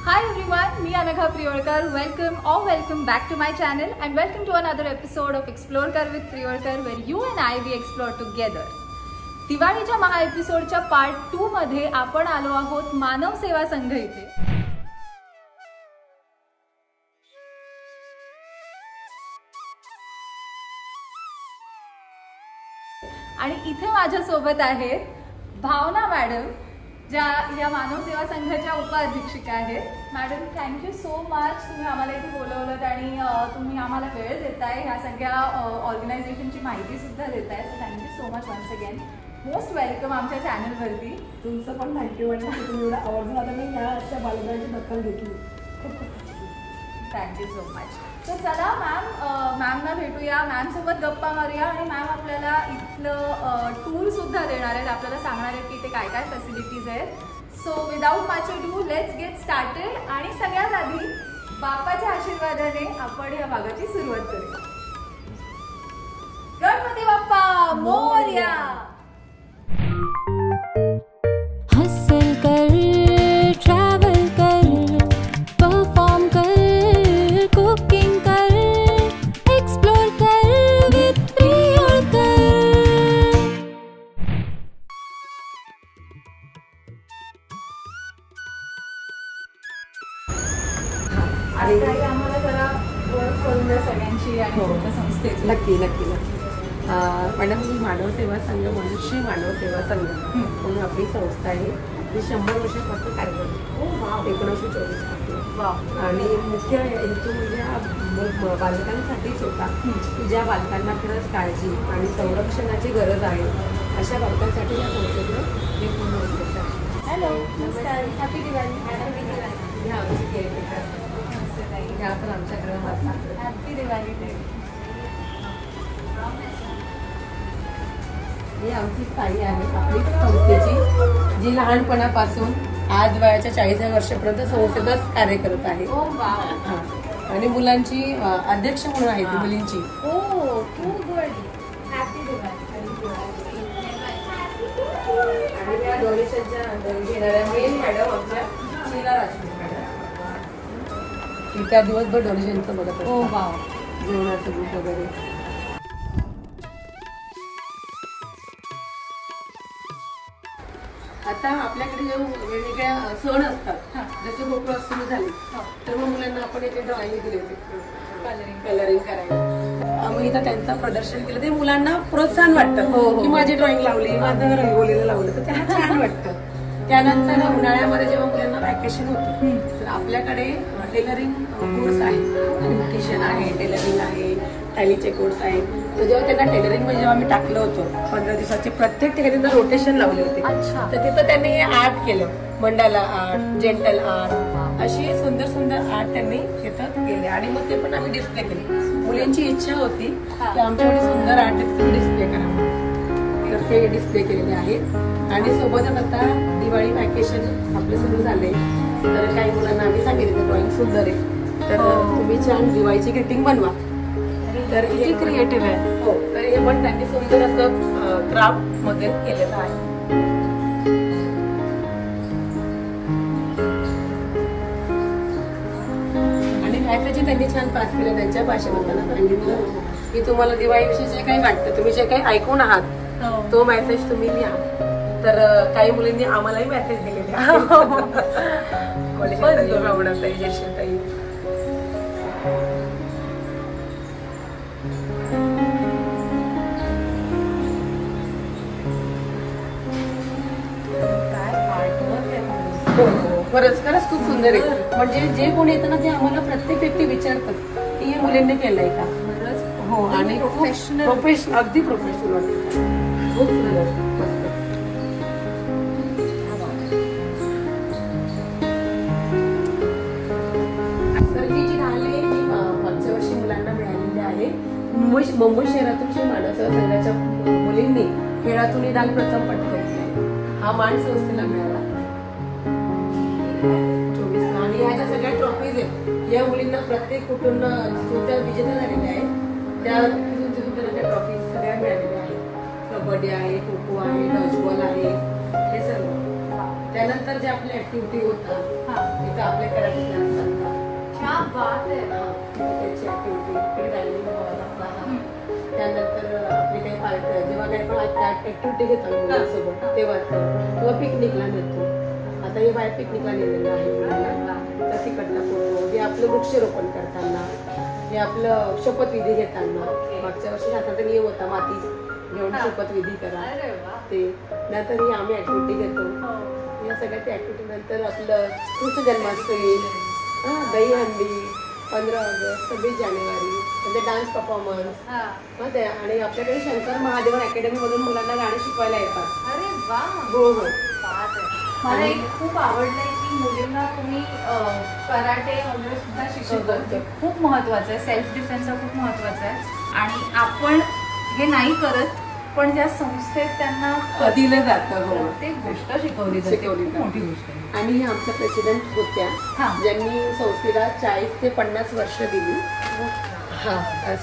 Hi everyone, me Anagha Priyorkar. Welcome back to my channel and welcome to another episode of Explore Kar with Priyorkar where you and I we explore together. दिवाळीच्या महा एपिसोडच्या part 2 मध्ये आपण आलो आहोत मानव सेवा संघ इथे. आणि इथे माझ्या सोबत आहेत भावना मॅडम, ज्या या मानव सेवा संघाच्या उपाध्यक्षिका आहेत. मॅडम, थँक्यू सो मच, तुम्ही आम्हाला इथे बोलवलं आणि तुम्ही आम्हाला वेळ देताय, ह्या सगळ्या ऑर्गनायझेशनची माहिती सुद्धा देताय. So thank you so much once again. Most welcome आमच्या चॅनलवरती. तुमचं पण थँक्यू मॅडम, तुम्ही एवढा आवर्जून आता मी ह्या अशा बालकांची दखल घेतली. Thank you so much. तर चला मॅमना भेटूया, मॅमसोबत गप्पा मारूया आणि मॅम आपल्याला इथलं टूर सुद्धा देणार आहेत, आपल्याला सांगणार आहेत की इथे काय काय फॅसिलिटीज आहेत. So without much do let's get started. आणि सगळ्यात आधी बाप्पाच्या आशीर्वादाने आपण या भागाची सुरुवात करूया. गणपती बाप्पा मोरया. हसल कर, ट्रॅव्हल कर, परफॉर्म कर, कुकिंग कर, एक्सप्लोर कर विथ प्रियरकर. आणि काही आम्हाला जरा ओळख करून द्या सगळ्यांची आणि तुमच्या संस्थेची. नक्की नक्की नक्की. मॅडम, ही मानव सेवा संघ, मनुष्य मानव सेवा संघ म्हणून आपली संस्था आहे. ती 100 वर्षापासून कार्य करते, 1924 पासून. आणि मुख्य हेतू म्हणजे बालकांसाठीच होता की ज्या बालकांना खरंच काळजी आणि संरक्षणाची गरज आहे अशा बालकांसाठी या संस्थेचं एक पूर्ण उद्देश आहे. हॅलो, नमस्कार, हॅपी दिवाळी. हॅपी दिवाळी. ह्या आमची केअरटेकर, ह्या पण आमच्याकडे वाचतात. Happy Diwali day. ही आमची ताई आहे आपली संस्थेची, जी लहानपणापासून आज वयाच्या 40 वर्षापर्यंत संस्थेतच कार्य करत आहे. Oh wow. आणि मुलांची अध्यक्ष म्हणून आहे ती मुलींची. Oh too good. Happy Diwali. आणि या डोनेशनच्या घेणाऱ्या मेन मॅडम आमच्या शीला राजपूत मॅडम. ती त्या दिवसभर डोनेशनचं बघत असतात. ओ वाव. जेवणाचं ग्रुप वगैरे. आता आपल्याकडे जे वेगवेगळ्या सण असतात, जसे गोकुळ सुरू झाले तर मग मुलांना आपण इथे ड्रॉइंग दिले होते, कलरिंग करायला. मग इथं त्यांचं प्रदर्शन केलं, ते मुलांना प्रोत्साहन वाटतं की माझी ड्रॉइंग लावली, माझं रंगोलीला लावलं, तर त्यांना छान वाटतं. त्यानंतर उन्हाळ्यामध्ये जेव्हा मुलांना वॅकेशन होतं तर आपल्याकडे टेलरिंग कोर्स आहे, ब्युटिशियन आहे, टेलरिंग आहे, टॅलीचे कोर्स आहेत. तर जेव्हा त्यांना टेलरिंग मध्ये जेव्हा आम्ही टाकलं होतं 15 दिवसाचे, प्रत्येक ठिकाणी रोटेशन लावले होते. तर तिथं त्यांनी आर्ट केलं, मंडाला आर्ट, जेंटल आर्ट, अशी सुंदर सुंदर आर्ट त्यांनी तिथं केले. आणि मग ते पण आम्ही डिस्प्ले केले. मुलींची इच्छा होती की आमच्याकडे सुंदर आर्ट डिस्प्ले करा, तर ते डिस्प्ले केलेले आहेत. आणि सोबतच आता दिवाळी वॅकेशन आपले सुरू झाले, तर काही मुलांना आम्ही सांगितलं ड्रॉइंग सुंदर आहे, तर तुम्ही छान दिवाळीची ग्रीटिंग बनवा. तर हे क्रिएटिव्ह आहे. हो, तर हे पण त्यांनी सुंदर असं क्राफ्ट मध्ये केलेलं आहे. आणि मॅसेज त्यांनी छान पास केलं, त्यांच्या भाषेमध्ये त्यांना सांगितलं की तुम्हाला दिवाळीविषयी जे काही वाटतं, तुम्ही जे काही ऐकून आहात तो मेसेज तुम्ही लिहा. तर काही मुलींनी आम्हालाही मेसेज दिलेले यशताई. खरंच खरंच खूप सुंदर आहे. म्हणजे जे कोणी येतं ना ते आम्हाला प्रत्येक व्यक्ती विचारतात की हे मुलींनी केलंय का. हो, आणि प्रोफेशनल, अगदी प्रोफेशनल वाटतं, खूप सुंदर, मस्त. तर ही जी ढाल आहे ही मागच्या वर्षी मुलांना मिळालेली आहे. मुंबई शहरातून मानव सेवा संघाच्या मुलींनी खेळातून ही ढाल प्रथम पटकावली आहे. हा मान संस्थेला मिळाला. आणि ह्या ज्या सगळ्या ट्रॉफीज आहेत या मुलींना प्रत्येक कुठून त्या विजेत्या झालेल्या आहेत, त्या ट्रॉफीज सगळ्या मिळालेल्या आहेत. कबड्डी आहे, खो खो आहे, डॉजबॉल आहे, हे सर्व त्यानंतर जे आपली ऍक्टिव्हिटी होतात तिथं आपले कराटे क्लास असतात. क्या बात आहे. त्याची ऍक्टिव्हिटी इकडे डायनिंग हॉल आपला. त्यानंतर आपली काही पार्टी जेव्हा काही पण ऍक्टिव्हिटी घेतात मुलांसोबत तेव्हा किंवा पिकनिकला नेतो. आता हे बाहेर पिकनिकला नेलेलं आहे तर तिकडला फोटो, हे आपलं वृक्षारोपण करताना, हे आपलं शपथविधी घेताना. मागच्या वर्षी आता नियम होता माती घेऊन शपथविधी करा ते. नंतर ही आम्ही ऍक्टिव्हिटी घेतो. या सगळ्या त्या ऍक्टिव्हिटी नंतर आपलं कृष्ण जन्माष्टमी, दहीहंडी, 15 ऑगस्ट, 26 जानेवारी म्हणजे डान्स परफॉर्मन्स. आणि आपल्याकडे शंकर महादेवन अकॅडमी मधून मुलांना गाणं शिकवायला येतात. अरे वा. हो हो. मला एक खूप आवडलंय की मुलींना तुम्ही कराटे वगैरे सुद्धा शिकवतात. खूप महत्वाचं आहे. सेल्फ डिफेन्स खूप महत्वाचं आहे आणि आपण हे नाही करत पण ज्या संस्थेत त्यांना दिलं जातं. प्रत्येक गोष्ट शिकवली मोठी गोष्ट आहे. आणि ही आमच्या प्रेसिडेंट होत्या ज्यांनी संस्थेला 40 ते 50 वर्ष दिली.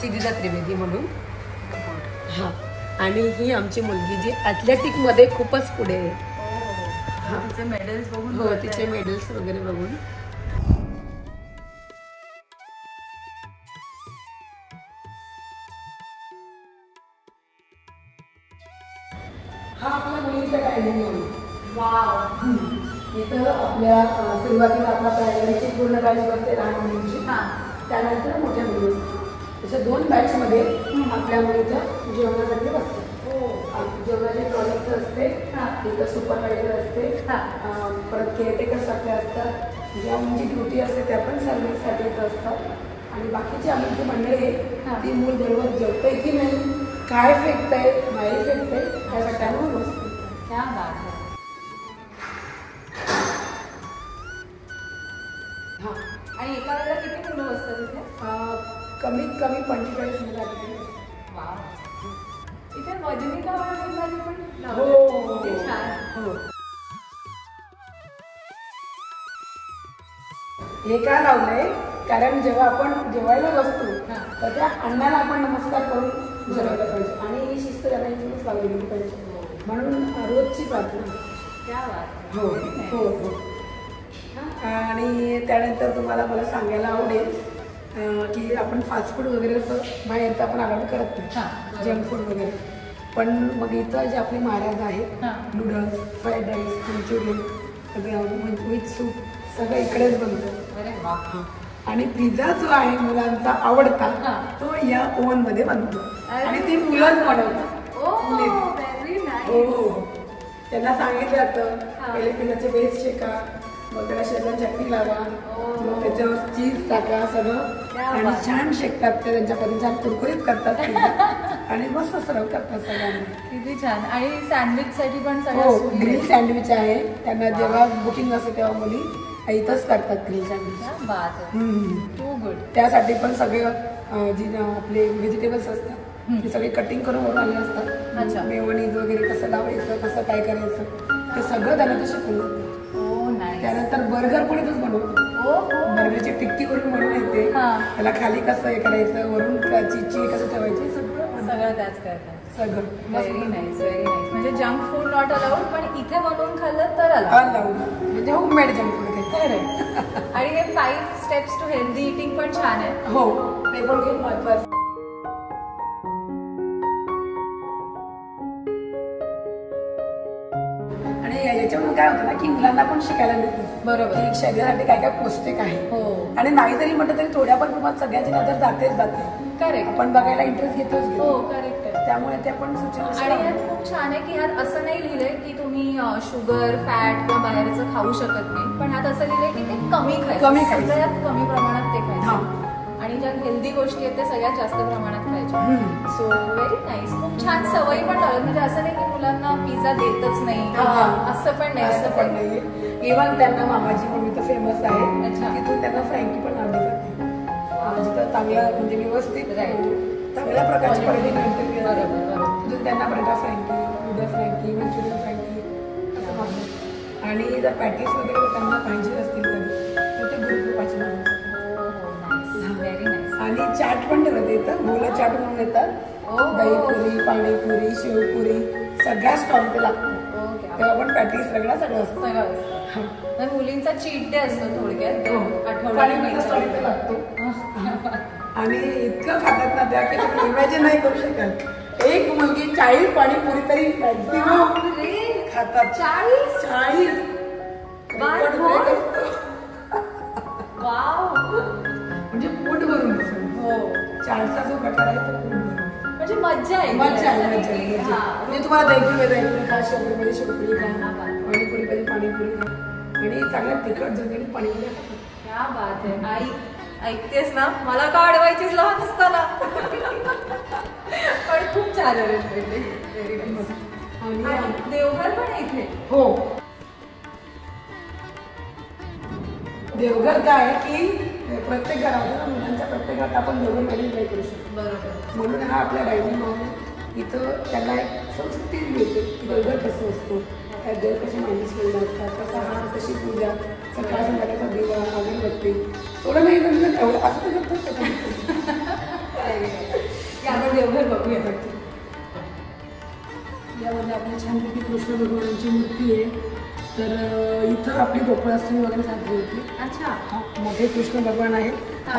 सिद्धिदा त्रिवेदी म्हणून. आणि ही आमची मुलगी जी ऍथलेटिक मध्ये खूपच पुढे आहे. तिचे मेडल्स बघून. हो, तिचे मेडल्स वगैरे बघून. हा आपला मुलींचा डायनिंग हॉल. इथं आपल्या सुरुवातीला आपला प्रायमरीची पूर्ण बॅच बसते लहान मुलींची. त्यानंतर मोठ्या मुली तशा 2 बॅच मध्ये आपल्या मुलीचं जेवणासाठी बसते. जेवणाचे प्रॉडक्ट असते, इथं सुपरवायझर असते, परत केअरटेकर्स आपले असतात. ज्या मुलीची ड्युटी असते त्या पण सर्व्हिससाठी इथं असतात. आणि बाकीची आमची मंडळी आहे ती मूल बरोबर जेवतंय की नाही, काय फेकतंय, नाही फेकतंय, काय गटांवर बसते. क्या बात आहे. आणि एका वेळेला किती मुलं बसतात इथे? कमीत कमी 45 मुलं आहेत. इथे वजनिका वगैरे पण. हो छान. हो. हे का लावलंय कारण जेव्हा आपण जेवायला बसतो तर त्या अन्नाला आपण नमस्कार करून जेवायला पाहिजे आणि ही शिस्त करायचीच लावलेली पाहिजे म्हणून रोजची प्रार्थना. हो हो हो. आणि त्यानंतर तुम्हाला मला सांगायला आवडेल की आपण फास्ट फूड वगैरे असं बाहेरचं आपण अलाउड करत नाही, जंक फूड वगैरे. पण मग इथं जे आपले महाराज आहेत noodles, fried rice, Manchurian, with soup सगळं इकडेच बनतं. आणि पिझ्झा जो आहे मुलांचा आवडता तो या ओव्हन मध्ये बनतो आणि ते मुलंच बनवतात. हो. त्यांना सांगितलं जातं पहिले पिझ्झाचे बेस शेका, मग त्याला शेजवान चटणी लावा, मग त्याच्यावर चीज टाका सगळं आणि छान शेकतात. ते त्यांच्यापर्यंत छान कुरकुरीत करतात आणि मस्त सर्व करतात सगळ्यांना. किती छान. आणि सँडविच साठी पण हो, ग्रिल सँडविच आहे. त्यांना जेव्हा बुकिंग असते तेव्हा मुली इथंच करतात ग्रिल सँडविच. त्यासाठी पण सगळे जी आपले व्हेजिटेबल्स असतात ते सगळे कटिंग करून वरून आले असतात. मेयोनीज वगैरे कसं लावायचं, कसं काय करायचं ते सगळं त्यांना ते शिकवून जातं. त्यानंतर बर्गर पण इथंच बनवतो. बर्गरची टिक्की करून बनवून येते. त्याला खाली कसं हे करायचं, वरून चीज कसं ठेवायची सगळं त्याच करतात. सगळं. Very nice, very nice. म्हणजे जंक फूड नॉट अलाउड पण इथे बनवून खाल्लं तर अलाउड. म्हणजे होममेड जंक फूड. आणि हे 5 स्टेप्स टू हेल्दी इटिंग पण छान आहे. हो, ते पण खूप महत्वाचं. याच्यामुळे काय होतं ना की मुलांना पण शिकायला मिळतं बरोबर की शरीरासाठी काय काय पौष्टिक आहे. आणि नाही जरी म्हटलं तरी थोड्या पण प्रमाणात सगळ्याची नजर जातेच जाते. करेक्ट. आपण बघायला इंटरेस्ट घेतोच घेतो. करेक्ट. त्यामुळे ते पण सूचना. आणि यात खूप छान आहे की ह्यात असं नाही लिहिलंय की तुम्ही शुगर, फॅट किंवा बाहेरचं खाऊ शकत नाही, पण ह्यात असं लिहिलंय की ते कमी खायचं. सगळ्यात कमी प्रमाणात ते खायचं आणि ज्या हेल्दी गोष्टी आहेत ते सगळ्यात जास्त प्रमाणात खायच्या. So very nice. खूप छान सवयी पण लावतात. म्हणजे असं नाही की मुलांना पिझ्झा देतच नाही असं पण नाही. असं पण नाहीये. इव्हन त्यांना मामाजी म्हणून इथं फेमस आहे, तिथून त्यांना फ्रँकी पण आणली जाते. जिथं चांगलं म्हणजे व्यवस्थित चांगल्या प्रकारची क्वालिटी मेंटेन केली जाते तिथून त्यांना बटाटा फ्रँकी, नूडल फ्रँकी, मंचुरियन फ्रँकी असं मागतात. आणि जर पॅटीस वगैरे त्यांना पाहिजे असतील तर ते गुरुकृपाची मागतात. आणि चाट पण ठेवत येतं. भोला चाट म्हणून येतात. दहीपुरी, पाणीपुरी, शेवपुरी सगळ्या स्टॉल ते लागतात. ओके. तेव्हा आपण पॅटीस रगडा सगळं असतं. सगळं असतं. तर मुलींचा चीट डे असतो थोडक्यात आठवड्यात लागतो आणि इतकं खातात ना त्या की तुम्ही इमॅजिन नाही करू शकाल. एक मुलगी 40 पाणीपुरी तरी मॅक्झिमम खातात. 40 म्हणजे पोट भरून हो 4चा जो प्रकार आहे तो म्हणजे मज्जा आहे. म्हणजे तुम्हाला दैकी खा, शेवपुरी शेवपुरी खा, पाणीपुरी पाहिजे पाणीपुरी खा आणि चांगल्या तिखट झणझणीत पाणीपुरी खातात. क्या बात आहे. आई ऐकतेस ना, मला का अडवायचीच लहान असताना. पण खूप छान अरेंजमेंट. आणि देवघर पण इथे. हो देवघर काय आहे की प्रत्येक घरात मुलांच्या प्रत्येक घरात आपण देवघर मॅनेज नाही करू शकतो. बरोबर. म्हणून हा आपल्या डायनिंग हॉल इथं त्यांना एक संस्कृती मिळते की देवघर कसं असतो, त्यात देव कसे मॅनेज केले असतात, कसा हार, कशी पूजा, सकाळ संध्याकाळचा दिवा, अगरबत्ती थोडं नाही जमलं तेवढं असं तर करतात. आपण देवघर बघूया. यामध्ये आपल्या छानपैकी कृष्ण भगवानांची मूर्ती आहे. तर इथं आपली गोकुळाष्टमी वगैरे साजरी होती. अच्छा. मोठे कृष्ण भगवान आहेत.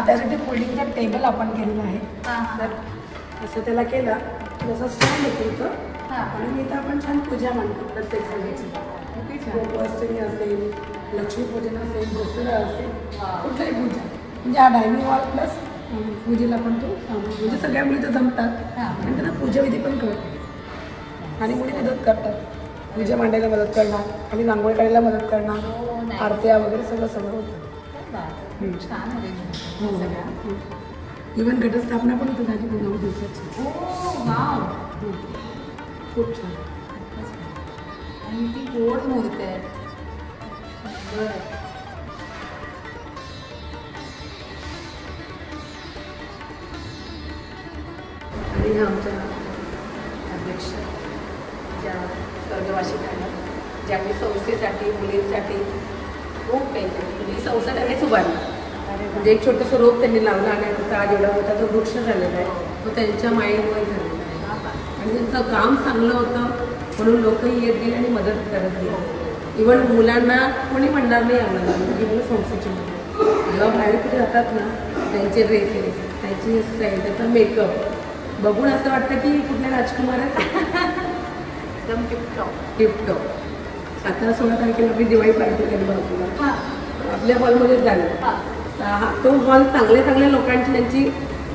त्यासाठी फोल्डिंगचा टेबल आपण केलेला आहे. तर असं त्याला केला की असं स्टँड होतं इथं आणि इथं आपण छान पूजा मांडतो प्रत्येक सणाची. गोकुळाष्टमी असेल, लक्ष्मीपूजन असेल, दसरा असेल, कुठल्याही पूजा म्हणजे हा डायनिंग हॉल प्लस पूजेला पण तो म्हणजे सगळ्या मुली इथं जमतात आणि त्यांना पूजाविधी पण करतात आणि मुली मदत करतात. पूजा मांडायला मदत करणार, खाली रांगोळी काढायला मदत करणार, आरत्या वगैरे सगळं होतं. इव्हन घटस्थापना पण होतं झाली 9 दिवसाची. खूप छान. आणि ती गोड मूर्ती आहे. आणि आमच्या अध्यक्ष ज्या स्वर्गवासिकांना ज्यांनी संस्थेसाठी मुलींसाठी खूप काही म्हणजे संस्था त्यांनीच उभारली. म्हणजे एक छोटंसं रोप त्यांनी लावलं आणि आता आज एवढा मोठा जो वृक्ष झालेला आहे तो त्यांच्या माइंडमुळे झालेला आहे आणि त्यांचं काम चांगलं होतं म्हणून लोकही येत गेले आणि मदत करत गेले. इव्हन मुलांना कोणी म्हणणार नाही आम्हाला म्हणजे मुलं संस्थेची मुलं जेव्हा बाहेर कुठे जातात ना त्यांचे ड्रेसेस, त्यांची स्टाईल, त्याचा मेकअप बघून असं वाटतं की कुठल्या राजकुमारात एकदम टिपटॉप. 17-16 तारखेला आपली दिवाळी पार्टी केली बाजूला आपल्या हॉलमध्येच झाली. तो हॉल चांगल्या लोकांची त्यांची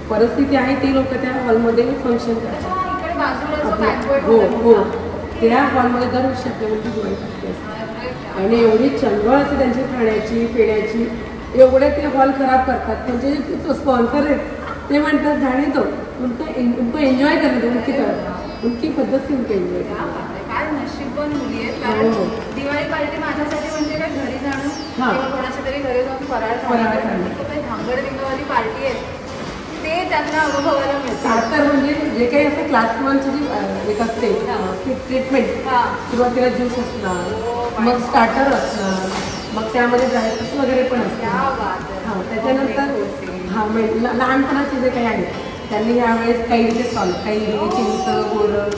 परिस्थिती आहे ती लोक त्या हॉलमध्ये फंक्शन करतात. हो हो त्या हॉलमध्ये दरवर्षी आपल्या म्हणजे दिवाळी पार्टी असते आणि एवढी चंगळ असते त्यांची खाण्याची पिण्याची. एवढे ते हॉल खराब करतात. त्यांचे जे स्पॉन्सर आहेत ते म्हणतात जाणे तो उनको एन्जॉय करणे उनकी तरफ उनकी पद्धत से उनको एन्जॉय करणे. काय नशीबवान मुली आहेत. कारण दिवाळी पार्टी माझ्यासाठी म्हणजे काय घरी जाणं किंवा कोणाच्या तरी घरी जाऊन फराळ काही धांगडधिंगावाली पार्टी आहे ते त्यांना अनुभवायला मिळतं. स्टार्टर म्हणजे जे काही असं क्लास 1ची जी एक असते ट्रीटमेंट सुरुवातीला ज्यूस असणार मग स्टार्टर असणार मग त्यामध्ये ड्रायफ्रूट्स वगैरे पण असतात. त्याच्यानंतर लहानपणाचे जे काही आहे त्यांनी यावेळेस काही इथे स्टॉल काही चिंच गोरं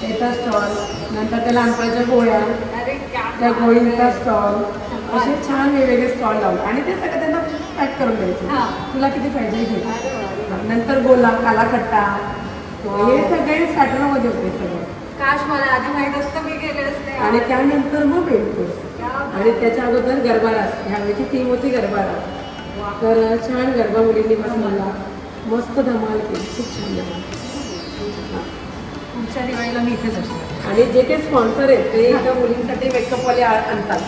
त्याचा स्टॉल नंतर त्या लहानपणाच्या गोळ्या त्या गोळींचा स्टॉल असे छान वेगवेगळे स्टॉल लावले आणि ते सगळं त्यांना पॅक करून द्यायचे. तुला किती पाहिजे घे. नंतर गोला कालाखट्टा हे सगळे स्टार्टरमध्ये होते सगळे. काश मला आधी माहीत असतं मी गेले असते. आणि त्यानंतर मग मेन कोर्स आणि त्याच्या अगोदर गरबा रास ह्यावेळेची थीम होती गरबा रास. तर छान गरबा मुलींनी बसवला मस्त धमाल केली खूप छान धमाल. पुढच्या दिवाळीला मी इथेच असणार. आणि जे काही स्पॉन्सर आहेत ते एका मुलींसाठी मेकअपवाले आणतात.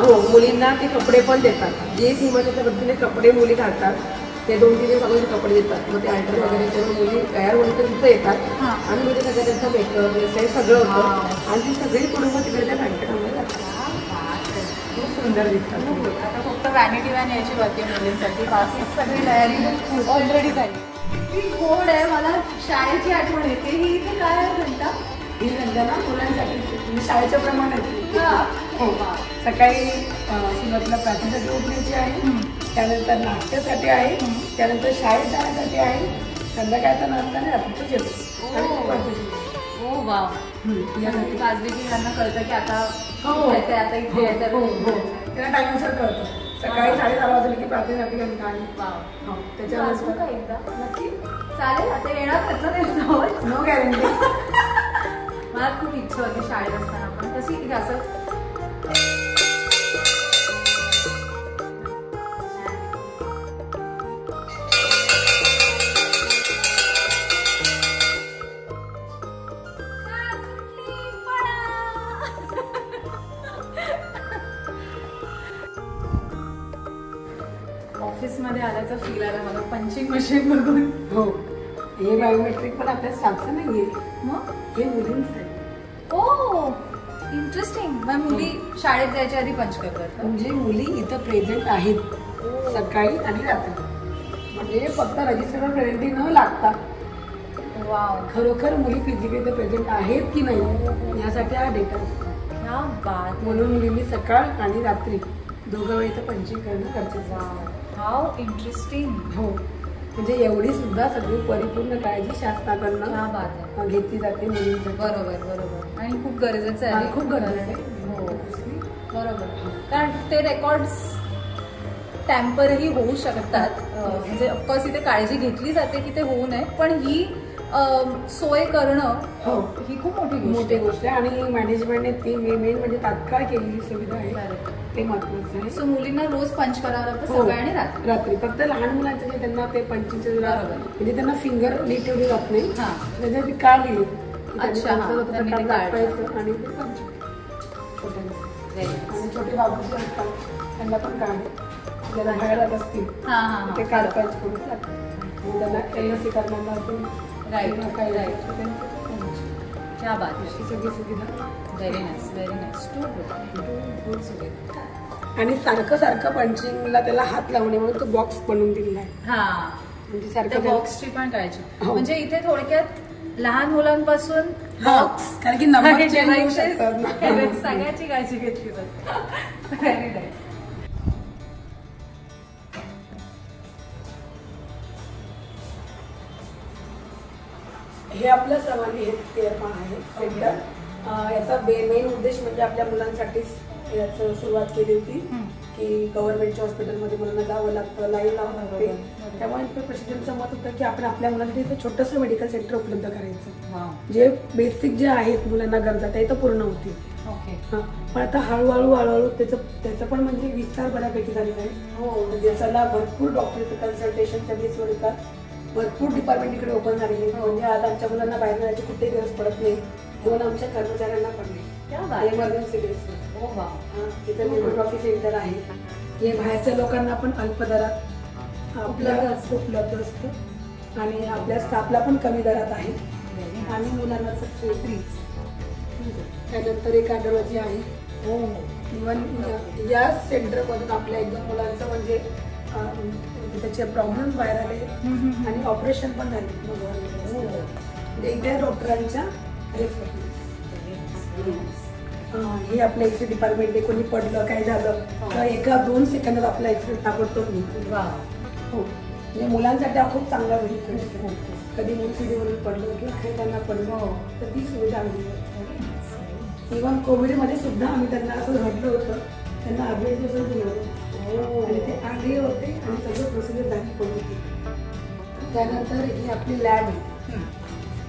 हो मुलींना ते कपडे पण देतात. जे थीमाच्या पद्धतीने कपडे मुली घालतात ते 2-3 दिवस अगोदर कपडे देतात. मग ते अल्टर वगैरे करून मुली तयार होऊन तर तिथं येतात आणि म्हणजे सगळं त्यांचं मेकअप हे सगळं होतं आणि ती सगळी कुटुंब तिकडे त्या बँकेमध्ये जातात. खूप सुंदर दिसतात. आता फक्त वॅनिटी वॅन यायची बाकी मुलींसाठी बाकी सगळी तयारी ऑलरेडी झाली. ती गोड आहे. मला शाळेची आठवण येते. ही इथे काय घंटा ही घंटा ना मुलांसाठी शाळेच्या प्रमाणात हो सकाळी सुरुवातीला प्रार्थनेसाठी उठण्याची आहे त्यानंतर नाश्त्यासाठी आहे त्यानंतर शाळेत जाण्यासाठी आहे संध्याकाळचा नाश्ता आणि रात्रीचं जेवण. ओ वाव. यासाठी वाजले की त्यांना कळतं की आता हो. यायचंय, आता इथे यायचं. हो हो त्यांना टाइमनुसार कळतं. सकाळी 11:30 वाजले की प्रार्थनेसाठी घंटा आणि वाव. वाजवू त्याच्यावर का एकदा? नक्की चालेल, आता येणार त्याचं नो गॅरंटी. मला खूप इच्छा होती शाळेत असताना पण कशी असं ऑफिस मध्ये आल्याचा फील आला मला पंचिंग मशीन बघून. हो हे बायोमेट्रिक पण आपल्या स्टाफचं नाहीये, मग हे मुलींचं आहे. ओ इंटरेस्टिंग. मग मुली शाळेत जायच्या आधी पंच करतात. म्हणजे मुली इथं प्रेझेंट आहेत सकाळी आणि रात्री. म्हणजे फक्त रजिस्टरवर प्रेझेंट न लागता वाव. खरोखर मुली फिजिकली इथं प्रेझेंट आहेत की नाही यासाठी हा डेटा असतो. क्या बात. म्हणून मुलींनी सकाळ आणि रात्री दोघं वेळी इथं पंचिंग करणं गरजेचं आहे. How interesting. हो म्हणजे एवढी सुद्धा सगळी परिपूर्ण काळजी शासनाकडनं क्या बात आहे. घेतली जाते मुलींसाठी. बरोबर बरोबर. आणि खूप गरजेचं आहे. आणि खूप गरजेचं आहे. हो बरोबर. कारण ते रेकॉर्ड्स टॅम्परही होऊ शकतात. म्हणजे ऑफकोर्स इथे काळजी घेतली जाते की ते होऊ नये, पण ही सोय करणं हो ही खूप मोठी मोठी गोष्ट आहे. आणि मॅनेजमेंटने ती मेन म्हणजे तात्काळ केलेली सुविधा आहे ते महत्वाचं आहे. सो मुलींना रोज पंच करावं लागतं हो. सकाळी आणि रात्री. रात्री फक्त लहान मुलांचं जे त्यांना ते पंचिंगचं बरोबर. म्हणजे त्यांना फिंगर नीट ठेवली जात नाही. हां. त्याच्या ती काळ लिहिली अच्छा, हां. त्यांनी ते काढ. आणि ते पंच आणि छोटे बाबूचे असतात त्यांना पण काढ ज्याला बाहेर जात असतील हां हां ते काढ पंच करून लागतात. त्यांना LC करणारा असेल राईट काय राईट. क्या बात आहे. अशी सगळी सुविधा. Very nice very nice. Too good सुविधा. आणि सारखं सारखं पंचिंगला त्याला हात लावणे म्हणून तो बॉक्स बनवून दिलेला आहे. हा म्हणजे त्या सारखं बॉक्सची पण काळजी. हो. म्हणजे इथे थोडक्यात लहान मुलांपासून बॉक्स कारण की नंबर चेंज होऊ शकतात ना. सगळ्याची काळजी घेतली जाते. Very nice. हे आपलं सवानी हेल्थ केअर पण आहे सेंटर. याचा मेन उद्देश म्हणजे आपल्या मुलांसाठीच याचं सुरुवात केली होती की गव्हर्नमेंटच्या हॉस्पिटलमध्ये मुलांना जावं लागतं, लाईन लावावं लागते. त्यामुळे प्रेसिडेंटचं मत होतं की आपण आपल्या मुलांसाठी इथं छोटंसं मेडिकल सेंटर उपलब्ध करायचं. जे बेसिक जे आहेत मुलांना गरजा त्या इथं पूर्ण होतील. पण आता हळूहळू त्याचं पण म्हणजे विस्तार बऱ्यापैकी झालेला आहे. ज्याला भरपूर डॉक्टर कन्सल्टेशनच्या बेसवर येतात. भरपूर डिपार्टमेंट इकडे ओपन झालेले. म्हणजे आज आमच्या मुलांना बाहेर जायची कुठेही गरज पडत नाही. इव्हन आमच्या कर्मचाऱ्यांना पण नाही. इमर्जन्सी बेसवर तिथं मेमोग्राफी सेंटर आहे. हे बाहेरच्या लोकांना पण अल्प दरात उपलब्ध असतं आणि आपल्या स्टाफला पण कमी दरात आहे. आणि मुलांना फ्री. त्यानंतर एक कार्डिओलॉजी आहे. इव्हन या सेंटरमधून आपल्या एकदम मुलांचं म्हणजे त्याचे प्रॉब्लेम्स बाहेर आले आणि ऑपरेशन पण झाले इथे डॉक्टरांच्या रेफर. हे आपल्या इथे डिपार्टमेंट आहे. कोणी पडलं काय झालं तर 1-2 सेकंदात आपला एक्सरे ताबडतोब निघतो. हो म्हणजे मुलांसाठी हा खूप चांगला वेळ. कधी मुलसीडीवरून पडलं किंवा काही त्यांना पडलं तर ती सुविधा मिळते. इव्हन कोविडमध्ये सुद्धा आम्ही त्यांना असं घडलं होतं. त्यांना अभ्यास दिलं होतं आणि ते आले होते आणि सगळं प्रोसिजर झाली पण होती. त्यानंतर ही आपली लॅब आहे.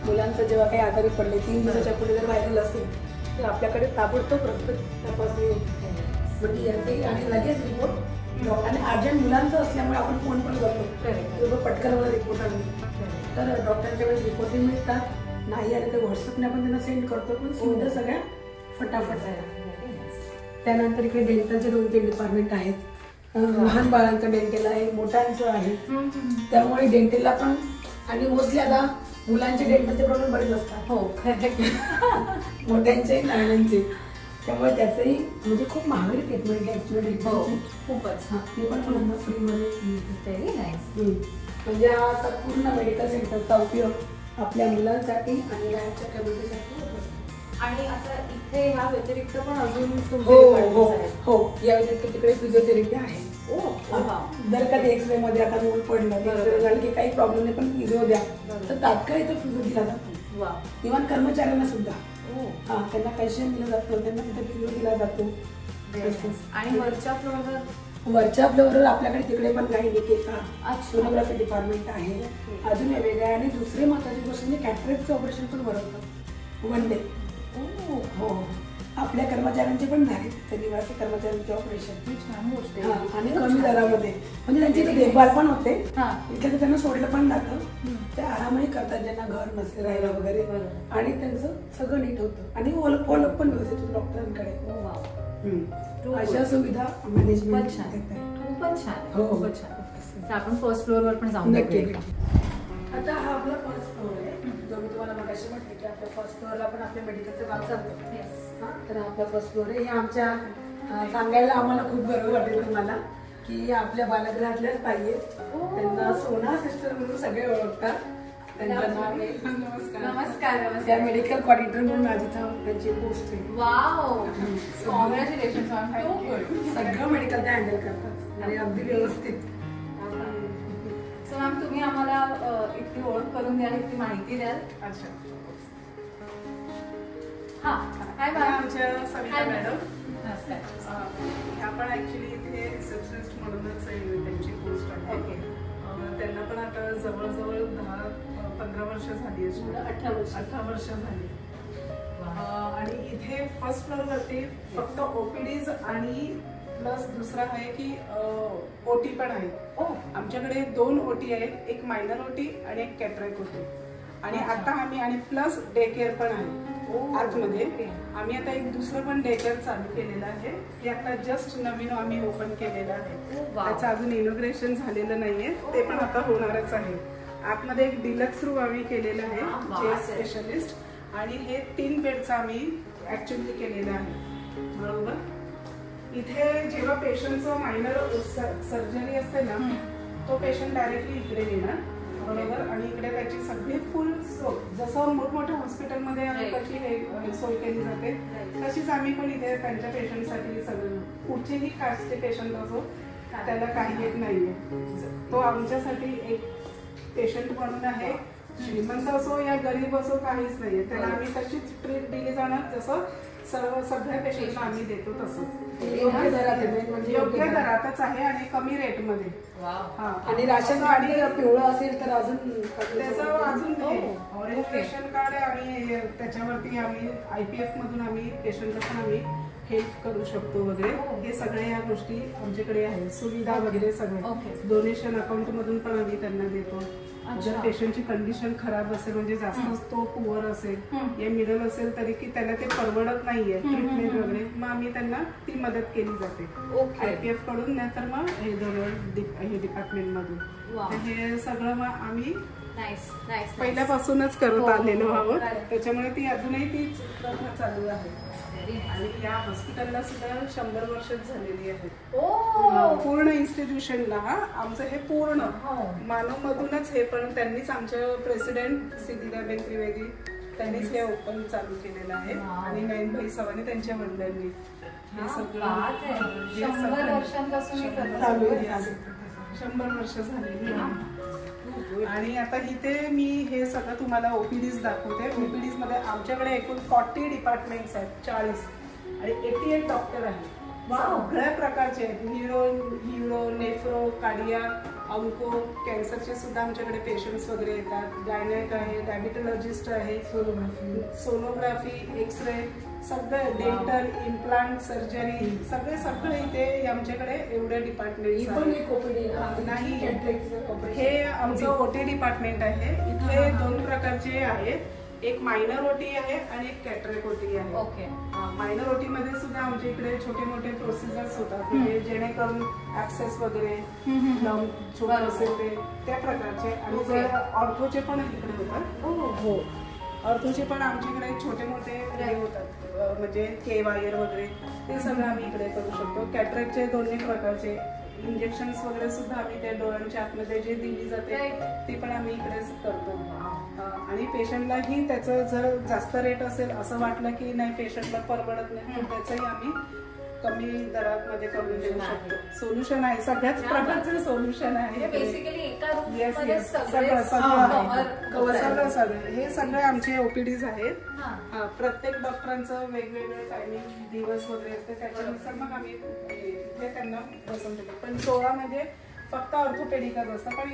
मुलांचं जेव्हा काही आजारी पडले 3 दिवसाच्या पुढे जर व्हायरल असेल तर आपल्याकडे ताबडतोब रक्त तपासणी होते. म्हणजे याचे आणि लगेच रिपोर्ट आणि अर्जंट मुलांचं असल्यामुळे आपण फोन पण करतो पटकन मला रिपोर्ट आणले तर डॉक्टरच्या वेळेस रिपोर्टही मिळतात. नाही आले तर व्हॉट्सअपने आपण त्यांना सेंड करतो. पण सुविधा सगळ्या फटाफट आहे. त्यानंतर इकडे डेंटलचे 2-3 डिपार्टमेंट आहेत. लहान बाळांचं डेंटल आहे, मोठ्यांचं आहे. त्यामुळे डेंटलला पण आणि मोस्टली आता मुलांचे डेंटलचे प्रॉब्लेम बरेच असतात. मोठ्यांचे लहानांचे. त्यामुळे त्याचंही म्हणजे खूप महागडी ट्रीटमेंट आहे. खूपच. ते पण मुलांना फ्रीमध्ये. Very nice. म्हणजे हा आता पूर्ण मेडिकल सेंटरचा उपयोग आपल्या मुलांसाठी आणि बाहेरच्या कम्युनिटीसाठी होतो. आणि आता इथे ह्या व्यतिरिक्त पण अजून हो या व्यतिरिक्त तिकडे फिजिओथेरपी आहे. जर कधी एक्सरे मध्ये आता मूल पडलं एक्सरे झालं की काही प्रॉब्लेम नाही पण फिजिओ द्या तर तात्काळ इथं फिजिओ दिला जातो. इव्हन कर्मचाऱ्यांना सुद्धा त्यांना कॅल्शियम दिलं जातं, त्यांना तिथे पिलो दिला जातो. आणि वरच्या फ्लोअरवर आपल्याकडे तिकडे पण गायनिक सोनोग्राफी डिपार्टमेंट आहे, अजून वेगवेगळे. आणि दुसरी महत्वाची गोष्ट म्हणजे कॅटरेक्टचं ऑपरेशन पण भरवतात वन डे. हो, आपल्या कर्मचाऱ्यांचे पण झाले, निवासी कर्मचाऱ्यांचे ऑपरेशन. छान गोष्ट. आणि कमी दरामध्ये, म्हणजे त्यांची देखभाल पण होते. इथे त्यांना सोडलं पण जातं, ते आरामही करतात ज्यांना घर नसेल राहायला वगैरे, आणि त्यांचं सगळं नीट होतं. आणि फॉलोअप पण व्यवस्थित डॉक्टरांकडे. अशा सुविधा मॅनेजमेंट खूपच छान. हो, खूपच छान. आपण फर्स्ट फ्लोअरवर पण जाऊन नक्की. आता हा आपला फर्स्ट फ्लोअर आहे, जो मी तुम्हाला मगाशी म्हटले की आपल्या फर्स्ट फ्लोअरला पण आपल्या मेडिकलचं काम चालतं. तर हा आपला फर्स्ट फ्लोअर आहे. हे आमच्या सांगायला आम्हाला खूप गर्व वाटेल तुम्हाला की आपल्या बालगृहातल्याच ताई आहेत. त्यांना सोना सिस्टर म्हणून सगळे ओळखतात. त्यांचं नाव आहे नमस्कार. त्या मेडिकल कॉर्डिनेटर म्हणून आज त्यांची पोस्ट आहे. Wow, congratulations ma'am. सगळं मेडिकल ते हँडल करतात आणि अगदी व्यवस्थित. सो मॅम, तुम्ही आम्हाला इतकी ओळख करून द्याल, इतकी माहिती द्याल. अच्छा. हाय मॅम. आमच्या सविता मॅडम. नमस्कार. ह्या पण ऍक्च्युली इथे रिसेप्शनिस्ट म्हणूनच त्यांची पोस्ट आहे. त्यांना पण आता जवळजवळ 10-15 वर्ष झाली असतील. 18 वर्ष झाली. आणि इथे फर्स्ट फ्लोअरवरती फक्त ओपीडीज आणि प्लस दुसरा आहे की ओटी पण आहे. आमच्याकडे 2 ओटी आहेत, एक मायनर ओटी आणि एक कॅटरॅक्ट ओटी. आणि आता आम्ही आणि प्लस डे केअर पण आहे आतमध्ये. आम्ही आता एक दुसरं पण डे केअर चालू केलेलं आहे. हे आता जस्ट नवीन आम्ही ओपन केलेलं आहे. त्याचं अजून इनॉग्रेशन झालेलं नाहीये, ते पण आता होणारच आहे. आतमध्ये एक डिलक्स रूम आम्ही केलेलं आहे, जे स्पेशलिस्ट. आणि हे 3 बेडचं आम्ही ऍक्च्युअली केलेलं आहे. बरोबर. इथे जेव्हा पेशंटचं मायनर सर्जरी असते ना, तो पेशंट डायरेक्टली इकडे येणार. बरोबर. आणि इकडे त्याची सगळी फुल सोय, जसं मोठमोठ्या हॉस्पिटलमध्ये कशी हे सोय केली जाते, तशीच आम्ही पण इथे त्यांच्या पेशंटसाठी सगळं. कुठचेही कास्टचे पेशंट असो, त्याला काही येत नाहीये. तो आमच्यासाठी एक पेशंट म्हणून आहे. श्रीमंत असो या गरीब असो, काहीच नाहीये. त्याला आम्ही तशीच ट्रीट दिली जाणार जसं सगळ्या पेशंटला आम्ही देतो तसंच. योग्य दरातच आहे आणि कमी रेटमध्ये. आणि राशन कार्ड पिवळं असेल तर अजून त्याचं अजून ऑरेंज रेशन कार्ड आहे. आणि त्याच्यावरती आम्ही IPF मधून आम्ही पेशंटला पण आम्ही हेल्प करू शकतो वगैरे. हे सगळ्या ह्या गोष्टी आमच्याकडे आहेत, सुविधा वगैरे सगळं. डोनेशन अकाउंट मधून पण आम्ही त्यांना देतो. जर पेशंटची कंडिशन खराब असेल, म्हणजे जास्तच तो पुअर असेल या मिडल असेल, तरी की त्याला ते परवडत नाहीये ट्रीटमेंट वगैरे, मग आम्ही त्यांना ती मदत केली जाते IPF कडून, नाहीतर मग हे डिपार्टमेंट मधून. हे सगळं मग आम्ही पहिल्यापासूनच करत आलेलो आहोत. त्याच्यामुळे ती अजूनही तीच प्रथा चालू आहे. आणि या हॉस्पिटलला सुद्धा 100 वर्षच झालेली आहेत. पूर्ण इन्स्टिट्यूशनला. आमचं हे पूर्ण मानव मधूनच हे, पण त्यांनीच आमच्या प्रेसिडेंट सिद्धिदाबेन त्रिवेदी त्यांनीच हे ओपन चालू केलेलं आहे. आणि नयनभाई सवानी त्यांच्या वडिलांनी हे सगळं 100 वर्षांपासून चालू आहे. 100 वर्ष झालेली. आणि आता इथे मी हे सगळं तुम्हाला ओपीडीज दाखवते. ओपीडीज मध्ये आमच्याकडे एकूण 40 डिपार्टमेंट्स आहेत, 40 आणि 88 डॉक्टर आहेत. सगळ्या प्रकारचे आहेत. न्यूरो, नेफ्रो, कार्डियाक, ऑन्को, कॅन्सरचे सुद्धा आमच्याकडे पेशंट्स वगैरे येतात. गायनेक आहे, डायबिटॉलॉजिस्ट आहे, सोनोग्राफी, एक्सरे, सगळं, डेंटल, इम्प्लांट, सर्जरी, सगळे इथे आमच्याकडे एवढे डिपार्टमेंट नाही. हे आमचं ओटी डिपार्टमेंट आहे. इथे 2 प्रकारचे आहेत, एक मायनर ओटी आहे आणि एक कॅटरॅक्ट ओटी आहे. मायनर ओटी मध्ये सुद्धा आमच्या इकडे छोटे मोठे प्रोसिजर्स होतात, म्हणजे जेणेकरून ऍक्सेस वगैरे छोटे असेल ते त्या प्रकारचे. आणि जर ऑर्थोचे पण इकडे होतात. ऑर्थोचे पण आमच्याकडे छोटे मोठे हे होतात, म्हणजे के वायर वगैरे, ते सगळं आम्ही इकडे करू शकतो. कॅटरॅक्टचे 2 प्रकारचे इंजेक्शन्स वगैरे सुद्धा आम्ही त्या डोळ्यांच्या आतमध्ये जे दिली जाते ती पण आम्ही इकडेच करतो. आणि पेशंटलाही त्याचं जर जास्त रेट असेल असं वाटलं की नाही पेशंटला परवडत नाही, तर त्याचंही आम्ही कमी दरामध्ये करून देऊ शकतो. सोल्युशन आहे, सगळ्याच प्रकारचे सोल्युशन आहे. बेसिकली एका रूम येस मध्ये येस सगळं सगळं हे सगळे आमचे ओपीडीज आहेत. प्रत्येक डॉक्टरांचं वेगवेगळं टायमिंग दिवस वगैरे असते, त्याच्यानुसार मग आम्ही इथे त्यांना बसवून देतो. पण 16 मध्ये फक्त ऑर्थोपेडिकच असतं. पण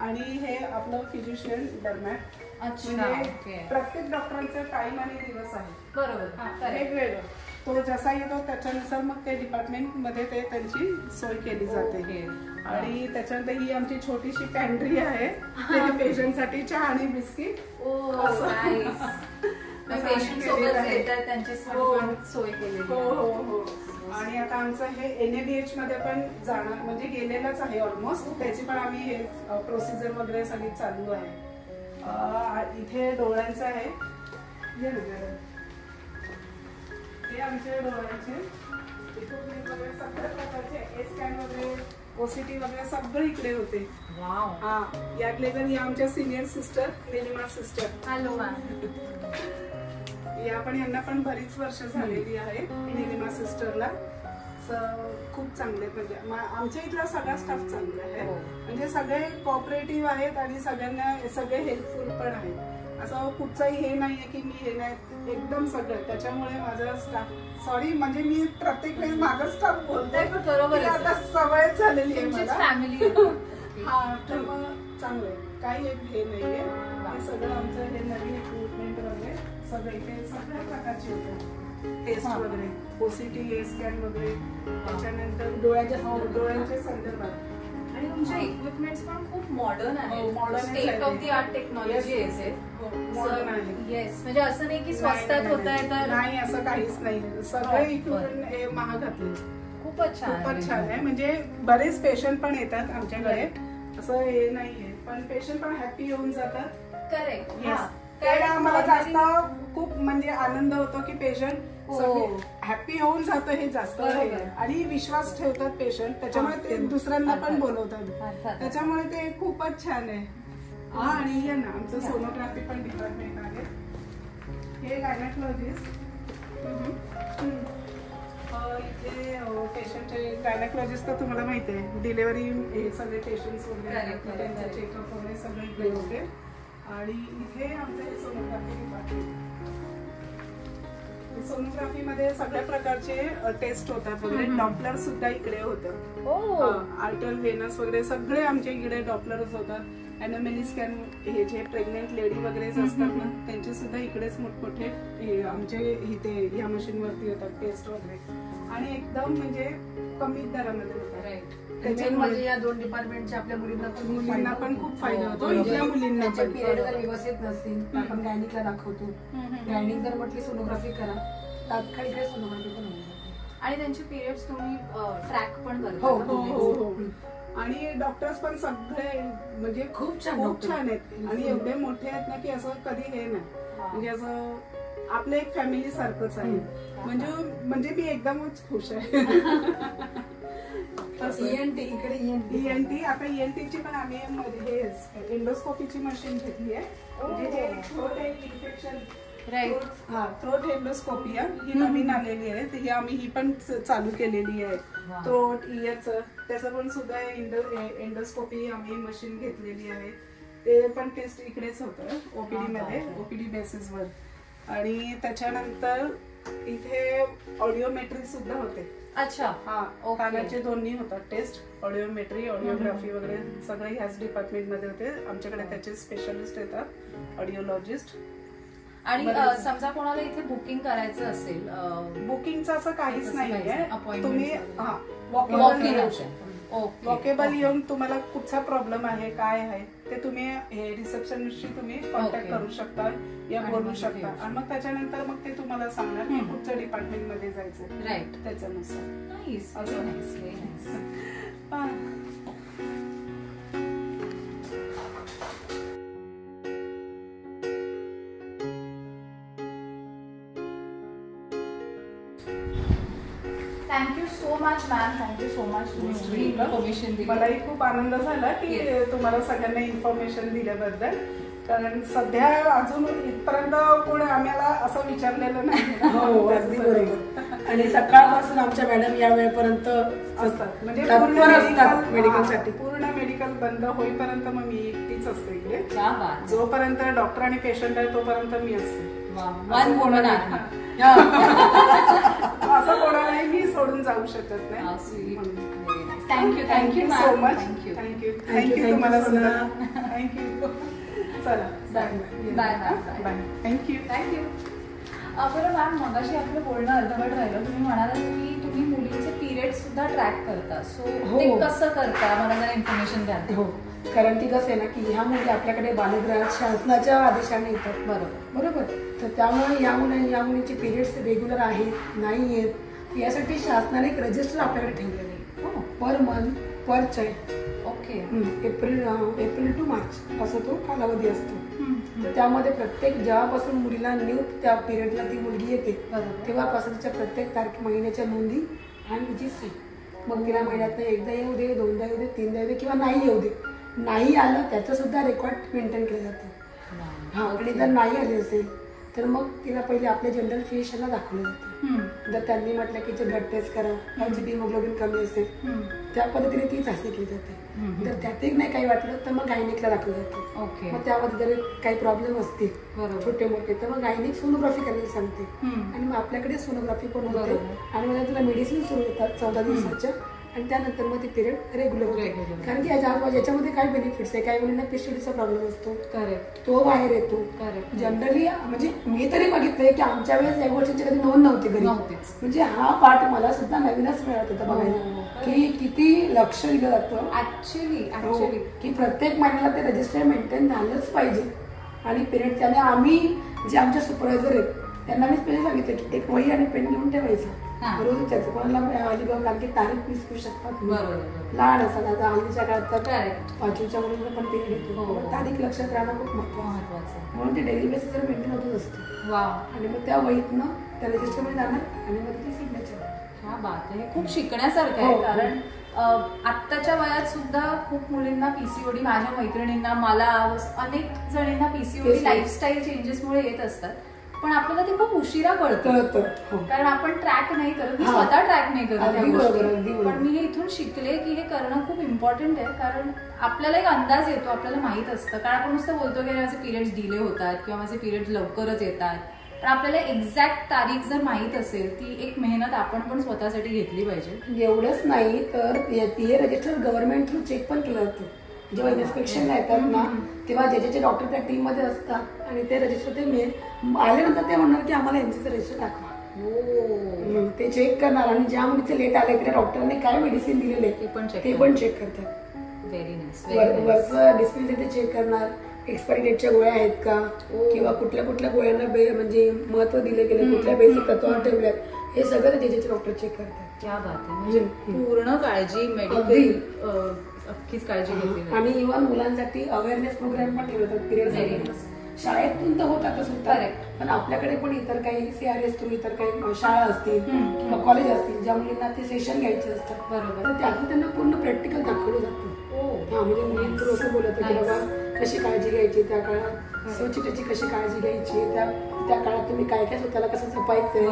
आणि हे आपलं फिजिशियन डरमॅट, म्हणजे प्रत्येक डॉक्टरांचा टाइम आणि दिवस आहे. बरोबर, वेगवेगळं. तो जसा येतो त्याच्यानुसार मग ते डिपार्टमेंट मध्ये ते त्यांची सोय केली जाते. आणि त्याच्यानंतर ही आमची छोटीशी पॅन्ट्री आहे, पेशंट साठी चहा आणि बिस्किट. सोय केली. हो. आणि आता आमचं हे NABH मध्ये पण जाणार, म्हणजे गेलेलंच आहे ऑलमोस्ट. त्याची पण आम्ही हे प्रोसिजर वगैरे सगळी चालू आहे. इथे डोळ्यांचं आहे, हे आमचे डोळ्यांचे इक्विपमेंट वगैरे सगळ्या प्रकारचे स्कॅन वगैरे, OCT वगैरे सगळं इकडे होते. यातले तर या आमच्या senior sister Nilima sister. Hello ma'am. या पण यांना पण बरीच वर्ष झालेली आहे निलिमा सिस्टरला. खूप चांगले, म्हणजे आमच्या इथला सगळा स्टाफ चांगला आहे. म्हणजे सगळे कोऑपरेटिव्ह आहेत आणि सगळे हेल्पफुल पण आहेत. असं कुठचंही हे नाहीये की मी हे नाही, एकदम सगळं. त्याच्यामुळे माझा स्टाफ, सॉरी म्हणजे मी प्रत्येक वेळेस माझा स्टाफ बोलते, बरोबर, आता सवय झालेली आहे मला. फॅमिली. तर मग चांगलं आहे, काही एक हे नाहीये. हे सगळं आमचं हे नवीन इक्विपमेंट वगैरे सगळे इथे सगळ्या प्रकारचे होते. टेस्ट वगैरे, OCT स्कॅन वगैरे, त्याच्यानंतर डोळ्यांच्या संदर्भात. आणि तुमचे इक्विपमेंट्स पण खूप मॉडर्न आहेत. Modern state of the art technology आहे. मॉडर्न आहे. येस, म्हणजे असं नाही की स्वस्तात होत आहे तर नाही, असं काहीच नाही. सगळे इक्विपमेंट हे महागातले. खूपच छान आहे. म्हणजे बरेच पेशंट पण येतात आमच्याकडे, असं हे नाहीये. पण पेशंट पण हॅपी होऊन जातात. करेक्ट. आम्हाला जास्त खूप म्हणजे आनंद होतो की पेशंट हॅपी होऊन जातो, हे जास्त आहे. आणि विश्वास ठेवतात पेशंट, त्याच्यामुळे ते दुसऱ्यांना पण बोलवतात. त्याच्यामुळे ते खूपच छान आहे. आणि हे ना आमचं सोनोग्राफी पण डिपार्टमेंट आहे. हे गायनेकोलॉजिस्ट, इथे पेशंटचे गायनेकोलॉजिस्ट तर तुम्हाला माहिती आहे, डिलिव्हरी हे सगळे पेशंट्स वगैरे त्यांचं चेकअप वगैरे सगळे इकडे होते. आणि इथे आमचं हे सोनोग्राफी डिपार्टमेंट. सोनोग्राफी मध्ये सगळ्या प्रकारचे टेस्ट होतात वगैरे. डॉपलर सुद्धा इकडे होतं. आर्टर वेनस वगैरे सगळे आमच्या इकडे डॉपलरच होतात. एनोमेली स्कॅन, हे जे प्रेग्नेंट लेडी वगैरे असतात ना, त्यांचे सुद्धा इकडेच मोठमोठे आमचे इथे या मशीन वरती होतात टेस्ट वगैरे. आणि एकदम म्हणजे कमी दरामध्ये होतात. त्याच्यामध्ये या 2 डिपार्टमेंटचे आपल्या मुलींना पण खूप फायदा होतो. इथल्या मुलींना पिरियड जर व्यवस्थित नसतील तर आपण गायनिकला दाखवतो. गायनिक जर म्हटली सोनोग्राफी करा, तात्कालिक सोनोग्राफी पण होईल. आणि त्यांचे पिरियड्स तुम्ही ट्रॅक पण करता. हो. आणि डॉक्टर्स पण सगळे म्हणजे खूप छान आहेत. आणि एवढे मोठे आहेत ना की असं कधी हे नाही, म्हणजे असं आपलं एक फॅमिली सारखंच आहे. म्हणजे मी एकदमच खुश आहे. ENT आता ENTची पण आम्ही हे एंडोस्कोपीची मशीन घेतली आहे. म्हणजे जे थ्रोट इन्फेक्शन, थ्रोट एंडोस्कोपी ही नवीन आलेली आहे. ही आम्ही ही पण चालू केलेली आहे. थ्रोट इयरचं त्याचं पण सुद्धा एंडोस्कोपी आम्ही मशीन घेतलेली आहे. ते पण टेस्ट इकडेच होतं OPD मध्ये, OPD बेसिसवर. आणि त्याच्यानंतर इथे ऑडिओमेट्री सुद्धा होते. अच्छा. कानाचे दोन्ही होतात टेस्ट, ऑडिओमेट्री, ऑडिओग्राफी वगैरे सगळे ह्याच डिपार्टमेंट मध्ये होते. आमच्याकडे त्याचे स्पेशलिस्ट येतात, ऑडिओलॉजिस्ट. आणि समजा कोणाला इथे बुकिंग करायचं असेल, बुकिंगचं असं काहीच नाहीये. तुम्ही वॉकेबल येऊन तुम्हाला कुठचा प्रॉब्लेम आहे, काय आहे ते तुम्ही हे रिसेप्शनिस्टशी तुम्ही कॉन्टॅक्ट करू शकता या बोलू शकता. आणि मग त्याच्यानंतर मग ते तुम्हाला सांगणार की कुठच्या डिपार्टमेंट मध्ये जायचं. राईट. त्याच्यानुसार असं. Thank you so much ma'am, thank you so much तुम्ही इन्फॉर्मेशन दिली. मलाही खूप आनंद झाला की तुम्हाला सगळ्यांना इन्फॉर्मेशन दिल्याबद्दल. कारण सध्या अजून इथपर्यंत कोणी आम्हाला असं विचारलेलं नाही. हो अगदी बरोबर. आणि सकाळपासून आमच्या मॅडम या वेळेपर्यंत असतात, म्हणजे मेडिकलसाठी पूर्ण मेडिकल बंद होईपर्यंत मग मी एकटीच असते इकडे. क्या बात. जोपर्यंत डॉक्टर आणि पेशंट आहे तोपर्यंत मी असते. वन वुमन आहे. असं कोणालाही मी सोडून जाऊ शकत नाही. Thank you so much. थँक्यू तुम्हाला सुद्धा. थँक्यू. चला बाय बाय बाय. थँक्यू. बरं मॅम, मगाशी आपलं बोलणं अर्धवट राहिलं. तुम्ही म्हणालात की तुम्ही मुलींचे पिरियड सुद्धा ट्रॅक करता. सो ते कसं करता, मला जरा इन्फॉर्मेशन द्या. हो, कारण ती कसं आहे ना की ह्या मुली आपल्याकडे बालगृहात शासनाच्या आदेशाने येतात. बरोबर. तर त्यामुळे या मुलींचे पिरियड्स रेग्युलर आहेत नाही आहेत यासाठी शासनाने एक रजिस्टर आपल्याकडे ठेवलेलं आहे. Per month per child. Okay. April to March असं तो कालावधी असतो. त्यामध्ये प्रत्येक जेव्हापासून मुलीला न्यू त्या पिरियडला ती मुलगी येते तेव्हापासून तिच्या प्रत्येक महिन्याच्या नोंदी आणि तिची सही. मग तिला महिन्यात एकदा येऊ दे, दोनदा येऊ दे, तीनदा येऊ दे किंवा नाही येऊ दे. नाही आलं त्याचं सुद्धा रेकॉर्ड मेंटेन केलं जातं. हा, आणि जर नाही आले असेल तर मग तिला पहिले आपल्या जनरल फिजिशियनला दाखवलं जातं. जर त्यांनी म्हटलं की ब्लड टेस्ट करा, त्यांची हिमोग्लोबिन कमी असेल त्या पद्धतीने ती चाचणी केली जाते. जर त्यातही नाही काही वाटलं तर मग गायनिकला दाखवलं जातं. मग त्यामध्ये जर काही प्रॉब्लेम असतील छोटे मोठे तर मग गायनिक सोनोग्राफी करायला सांगते. आणि मग आपल्याकडे सोनोग्राफी पण होते आणि मग तुला मेडिसिन सुरू होतात 14 दिवसाच्या. आणि त्यानंतर मग ते पिरियड रेग्युलर होते. कारण की याच्यामध्ये काय बेनिफिट्स आहे, काही मुलींना PCODचा प्रॉब्लेम असतो, तो बाहेर येतो. जनरली म्हणजे मी तरी बघितलंय की आमच्या वेळेस या गोष्टीची कधी नोंद नव्हती घरी. म्हणजे हा पार्ट मला सुद्धा नवीनच मिळत होता बघायला की किती लक्ष दिलं जातं ऍक्च्युली की प्रत्येक महिन्याला ते रजिस्टर मेंटेन झालंच पाहिजे. आणि पिरियड त्याने आम्ही जे आमचे सुपरवायझर आहेत त्यांना मी पहिले सांगितलं की एक वही आणि पेन घेऊन ठेवायचं रोज त्याचं. कोणाला अलिबाग कारण की तारीख विसरू शकतात लहान असतात. आता हल्लीच्या काळात 5वीच्या मुलींना पण पिरियड येतो. तारीख लक्षात राहणं खूप महत्वाचं म्हणून ते डेली बेसिसवर मेंटेन होतच असतं. आणि मग त्या वहीतनं त्या रजिस्टरमध्ये जाणार आणि मग तिथे सिग्नेचर. हा बात आहे. खूप शिकण्यासारखं आहे. कारण आत्ताच्या वयात सुद्धा खूप मुलींना PCOD, माझ्या मैत्रिणींना, मला अनेक जणींना PCOD लाईफस्टाईल चेंजेसमुळे येत असतात. पण आपल्याला ते खूप उशिरा कळतं कारण आपण ट्रॅक नाही करत. मी स्वतः ट्रॅक नाही करत. पण मी हे इथून शिकले की हे करणं खूप इम्पॉर्टंट आहे. कारण आपल्याला एक अंदाज येतो, आपल्याला माहित असतं. कारण आपण नुसतं बोलतो की माझे पिरियड्स डिले होतात किंवा माझे पिरियड्स लवकरच येतात. पण आपल्याला एक्झॅक्ट तारीख जर माहित असेल ती एक मेहनत आपण पण स्वतःसाठी घेतली पाहिजे. एवढंच नाही तर हे रजिस्टर गव्हर्नमेंट थ्रू चेक पण केलं जातं. जेव्हा इन्स्पेक्शनला येतात ना तेव्हा ज्याचे डॉक्टर त्या टीम मध्ये असतात आणि ते रजिस्टर ते आल्यानंतर ते म्हणणार की आम्हाला यांचं रजिस्टर दाखवा. ते चेक करणार आणि ज्या मुलीचे लेट आले त्या डॉक्टरने काय मेडिसिन दिलेले ते पण चेक करतात. वरचं डिस्प्ले ते चेक करणार. एक्सपायरी डेटच्या गोळ्या आहेत का किंवा कुठल्या कुठल्या गोळ्यांना म्हणजे महत्व दिले गेले, कुठल्या बेसिक तत्वावर ठेवल्यात, हे सगळं त्याचे डॉक्टर चेक करतात. क्या बात आहे. म्हणजे पूर्ण काळजी मेडिकल अख्खीच काळजी घेतली. आणि इव्हन मुलांसाठी अवेअरनेस प्रोग्राम पण ठेवतात पिरियड. शाळेतून तर होतातच पण आपल्याकडे पण इतर काही CRS थ्रू इतर काही शाळा असतील किंवा कॉलेज असतील ज्या मुलींना ते सेशन घ्यायचे असतात तर त्यातून त्यांना पूर्ण प्रॅक्टिकल दाखवलं जातं. म्हणजे मुलींकडून असं बोलत की बाबा कशी काळजी घ्यायची त्या काळात, स्वच्छतेची कशी काळजी घ्यायची, त्या काळात तुम्ही काय काय स्वतःला कसं जपायचंय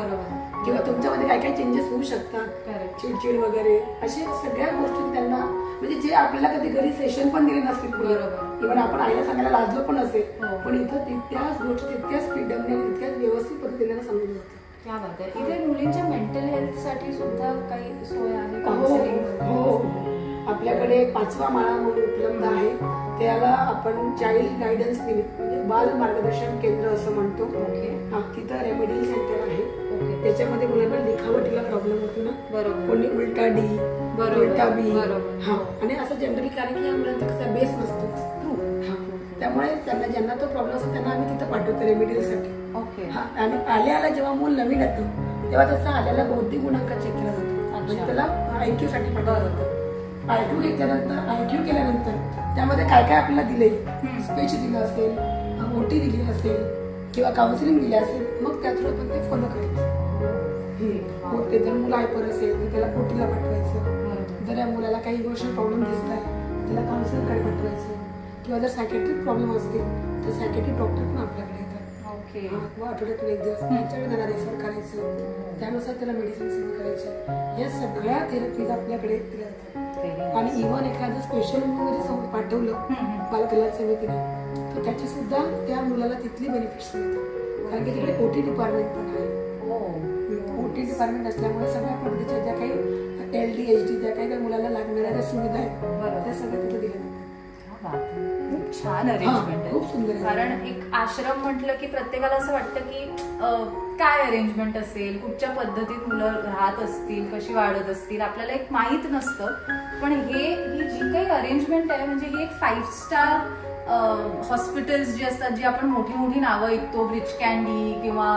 किंवा तुमच्यामध्ये काय काय चेंजेस होऊ शकतात, चिडचिड वगैरे अशा सगळ्या गोष्टी त्यांना म्हणजे जे आपल्याला कधी घरी सेशन पण दिले नसतील इव्हन आपण आईला सांगायला लाजलो पण असेल पण इथं तितक्याच गोष्टी तितक्याच फ्रीडमने तितक्याच व्यवस्थित पद्धतीने समजलं जातं. क्या बात आहे. इथे मुलींच्या मेंटल हेल्थ साठी सुद्धा काही सोय आहे? हो, आपल्याकडे 5वा माळा म्हणून उपलब्ध आहे. त्याला आपण चाइल्ड गायडन्स क्लिनिक म्हणजे बाल मार्गदर्शन केंद्र असं म्हणतो. तिथं रेमेडियल सेंटर आहे. त्याच्यामध्ये मुलांना लिखावटीला प्रॉब्लेम होतो ना, कोणी उलटा D, उलटा B, आणि असं जनरली कारण की या मुलांचा कसा बेस नसतो त्यामुळे त्यांना ज्यांना तो प्रॉब्लेम असतो त्यांना आम्ही तिथं पाठवतो रेमेडियलसाठी. आणि आल्याला जेव्हा मूल नवीन येतं तेव्हा त्याचा आल्याला बौद्धिक गुणांक चेक केला जातो म्हणजे त्याला IQ साठी पाठवलं जातं. IQ केल्यानंतर त्यामध्ये काय काय आपल्याला दिले, स्पीच दिलं असेल, OT दिली असेल किंवा काउन्सिलिंग दिली असेल मग त्या थ्रू आपण ते फॉलो करायचं. ते जर मुलं हायपर असेल तर त्याला OTला पाठवायचं. जर या मुलाला काही गोष्टी प्रॉब्लेम दिसत आहे त्याला काउन्सिलिंगकडे पाठवायचं. किंवा जर सायकॅट्रिक प्रॉब्लेम असतील तर सायकॅट्रिक डॉक्टर पण आपल्याकडे येतात. ओके. किंवा आठवड्यातून एक दिवस त्यांच्याकडे त्याला रेफर करायचं, त्यानुसार त्याला मेडिसिन सेंड करायचे. या सगळ्या थेरपीज आपल्याकडे दिल्या जातात. आणि इव्हन एखादं स्पेशल म्हणून जरी पाठवलं बालकल्याण समितीने तर त्याची सुद्धा त्या मुलाला तिथली बेनिफिट्स मिळतात. कारण की तिकडे ओटी डिपार्टमेंट पण आहे. ओटी डिपार्टमेंट असल्यामुळे सगळ्या पद्धतीच्या ज्या काही LD-HD ज्या काही त्या मुलाला लागणाऱ्या ज्या सुविधा आहेत त्या सगळ्या तिथे दिल्या जातात. खूप छान अरेंजमेंट आहे. खूप सुंदर आहे. कारण एक आश्रम म्हटलं की प्रत्येकाला असं वाटतं की काय अरेंजमेंट असेल, कुठच्या पद्धतीत मुलं राहत असतील, कशी वाढत असतील, आपल्याला एक माहीत नसतं. पण ही जी काही अरेंजमेंट आहे म्हणजे ही एक 5 स्टार हॉस्पिटल्स जी असतात, जी आपण मोठी मोठी नावं ऐकतो, ब्रिच कँडी किंवा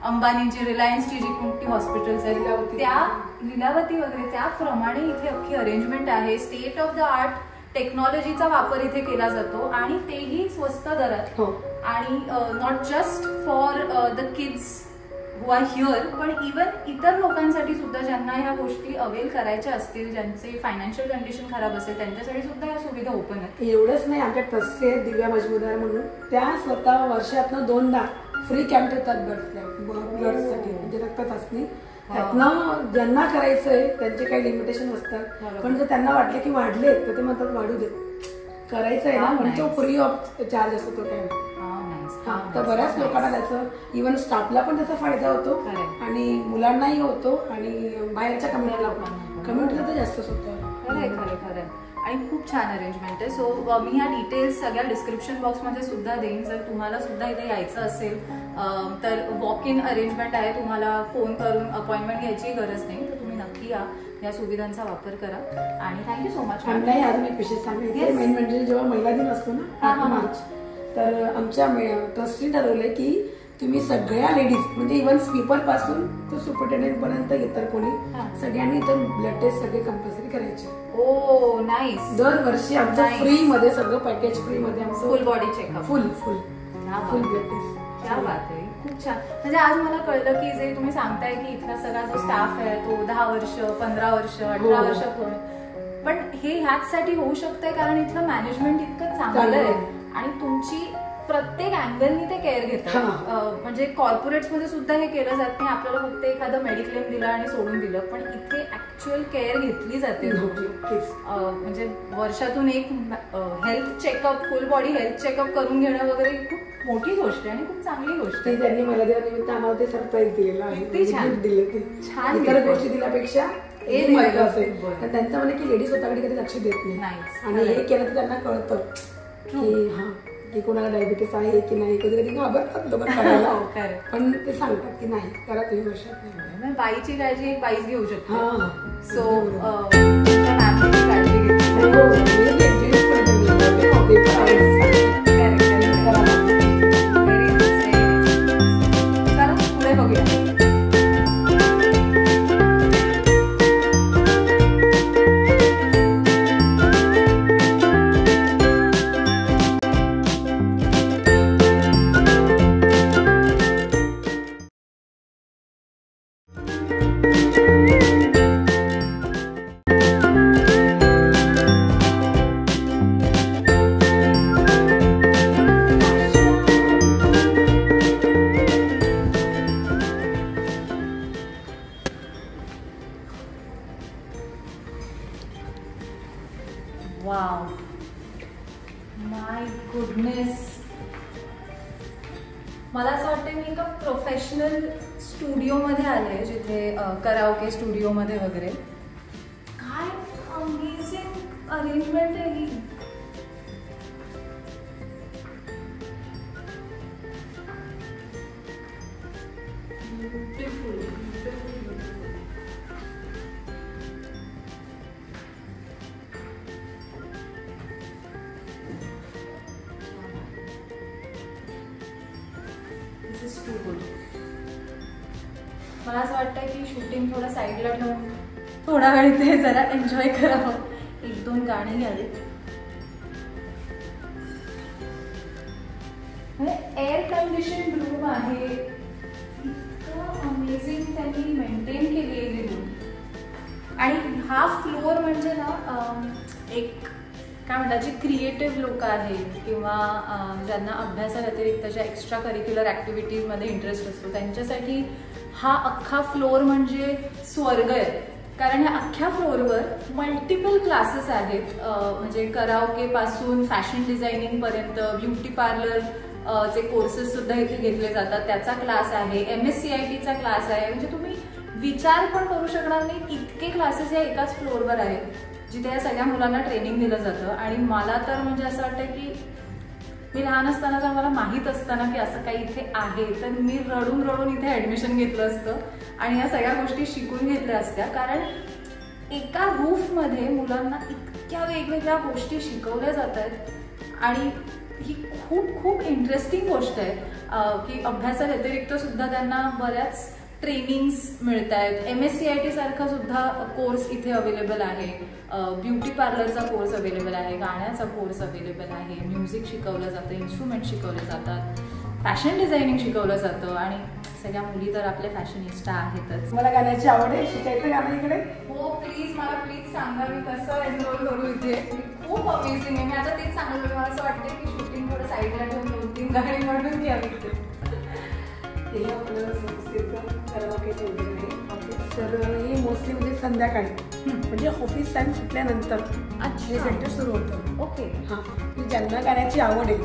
अंबानीची, रिलायन्सची जी कोणती हॉस्पिटल्स आहेत त्या लीलावती वगैरे त्याप्रमाणे इथे अख्खी अरेंजमेंट आहे. स्टेट ऑफ द आर्ट टेक्नॉलॉजीचा वापर इथे केला जातो आणि तेही स्वस्त दरात. आणि not just for the kids who are here, पण इवन इतर लोकांसाठी सुद्धा ज्यांना ह्या गोष्टी अवेल करायच्या असतील, ज्यांचे फायनान्शियल कंडिशन खराब असेल त्यांच्यासाठी सुद्धा या सुविधा ओपन आहेत. एवढंच नाही, आमच्या ट्रस्टी आहेत दिव्या मजमुदार म्हणून, त्या स्वतः वर्षातनं 2दा फ्री कॅम्प ठेवतात ब्लडसाठी, म्हणजे रक्त चाचणी. त्यातनं ज्यांना करायचंय त्यांचे काही लिमिटेशन असतात, पण जर त्यांना वाटलं की वाढले तर ते म्हणतात वाढू दे, करायचं आहे ना, म्हणजे फ्री ऑफ चार्ज असतो तो कॅम्प. तर बऱ्याच लोकांना त्याचं, इव्हन स्टाफला पण त्याचा फायदा होतो आणि मुलांनाही होतो आणि बाहेरच्या कम्युनिटीला पण, कम्युनिटीला तर जास्तच होतं. खरं आणि खूप छान अरेंजमेंट आहे. सो मी ह्या डिटेल्स सगळ्या डिस्क्रिप्शन बॉक्समध्ये सुद्धा देईन. जर तुम्हाला सुद्धा इथे यायचं असेल तर वॉक इन अरेंजमेंट आहे, तुम्हाला फोन करून अपॉइंटमेंट घ्यायची गरज नाही. तर तुम्ही नक्की या सुविधांचा वापर करा. आणि थँक्यू सो मच. नाही, अजून एक विशेष सांगायचं मेन म्हणजे जेव्हा महिला दिन असतो ना 8 मार्च, तर आमच्या ट्रस्टी ठरवलंय की तुम्ही सगळ्या लेडीज म्हणजे इव्हन स्वीपर पासून तर सुपरटेंडेंट पर्यंत इतर कोणी सगळ्यांनी इथं ब्लड टेस्ट सगळे कंपल्सरी करायचे. Oh nice. दरवर्षी आमचं फ्री मध्ये सगळं पॅकेज फ्री मध्ये आमचं full body checkup, full blood test. क्या बात आहे, खूप छान. म्हणजे आज मला कळलं की जे तुम्ही सांगताय की इथला सगळा जो स्टाफ आहे तो 10 वर्ष 15 वर्ष 18 वर्ष पण हे ह्याचसाठी होऊ शकतंय कारण इथलं मॅनेजमेंट इतकं चांगलं आहे आणि तुमची प्रत्येक अँगलनी ते केअर घेतात. म्हणजे कॉर्पोरेट्स मध्ये सुद्धा हे केलं जात नाही, आपल्याला फक्त एखादं मेडिक्लेम दिलं आणि सोडून दिलं, पण इथे ऍक्च्युअल केअर घेतली जाते. म्हणजे वर्षातून एक हेल्थ चेकअप, फुल बॉडी हेल्थ चेकअप करून घेणं वगैरे खूप मोठी गोष्ट आहे आणि खूप चांगली गोष्ट आहे. त्यांनी मला त्यानिमित्त आम्हाला ते सरप्राईज दिलेलं आहे, छान. इतर गोष्टी दिल्यापेक्षा त्यांचं म्हणे की लेडीज स्वतःकडे कधी लक्ष देत नाही आणि हे केलं तर त्यांना कळतं की की कोणाला डायबिटीस आहे की नाही. कधी कधी घाबरतात लोक करायला, पण ते सांगतात की नाही करा तुम्ही वर्षात. बाईची काळजी एक बाईच घेऊ शकतो. सो काळजी पुढे बघूया. वाव, माय गुडनेस. मला असं वाटतं मी एका प्रोफेशनल स्टुडिओमध्ये आले, जिथे कराओके स्टुडिओमध्ये वगैरे. काय अमेझिंग अरेंजमेंट आहे ही. ब्युटिफुल. मला असं वाटतं की शूटिंग थोडं साईडला ठेवून थोडा वेळ ते जरा एन्जॉय करावं, 1-2 गाणी घ्यावीत. एअर कंडिशन रूम आहे, इतकं अमेझिंग त्यांनी मेंटेन केली आहे ही रूम. आणि हा फ्लोअर म्हणजे ना एक काय म्हणतात जी क्रिएटिव्ह लोक आहेत किंवा ज्यांना अभ्यासाव्यतिरिक्तच्या एक्स्ट्रा करिक्युलर ॲक्टिव्हिटीजमध्ये इंटरेस्ट असतो त्यांच्यासाठी हा अख्खा फ्लोअर म्हणजे स्वर्ग आहे. कारण ह्या अख्ख्या फ्लोअरवर मल्टिपल क्लासेस आहेत, म्हणजे कराओकेपासून फॅशन डिझायनिंगपर्यंत ब्युटी पार्लर चे कोर्सेस सुद्धा इथे घेतले जातात. त्याचा क्लास आहे, MSCITचा क्लास आहे. म्हणजे तुम्ही विचार पण करू शकणार नाही इतके क्लासेस या एकाच फ्लोअरवर आहेत जिथे या सगळ्या मुलांना ट्रेनिंग दिलं जातं. आणि मला तर म्हणजे असं वाटतं की मी लहान असताना जर मला माहीत असताना की असं काही इथे आहे तर मी रडून रडून इथे ॲडमिशन घेतलं असतं आणि या सगळ्या गोष्टी शिकून घेतल्या असत्या. कारण एका रूफमध्ये मुलांना इतक्या वेगवेगळ्या गोष्टी शिकवल्या जात आहेत आणि ही खूप खूप इंटरेस्टिंग गोष्ट आहे की अभ्यासाव्यतिरिक्त सुद्धा त्यांना बऱ्याच ट्रेनिंग्स मिळत आहेत. MSCIT सारखा सुद्धा कोर्स इथे अवेलेबल आहे, ब्युटी पार्लरचा कोर्स अवेलेबल आहे, गाण्याचा कोर्स अवेलेबल आहे, म्युझिक शिकवलं जातं, इन्स्ट्रुमेंट शिकवले जातात, फॅशन डिझायनिंग शिकवलं जातं आणि सगळ्या मुली तर आपल्या फॅशनिस्टा आहेतच. मला गाण्याची आवड आहे, शिकायचं गाणं इकडे? हो प्लीज, मला प्लीज सांगा मी कसं एनरोल करू इथे. खूप अमेझिंग आहे. मी आता तेच सांगतो, मला असं वाटतं की शूटिंग थोडं साईडला ठेवून 2-3 गाणी म्हणून घ्यावी इथे. हे आपलं संस्थेचं कराओकेचे वगैरे आहे. तर हे मोस्टली म्हणजे संध्याकाळी म्हणजे ऑफिस टाइम सुटल्यानंतर हे सेंटर सुरू होतं. ओके. हां, ज्यांना गाण्याची आवड आहे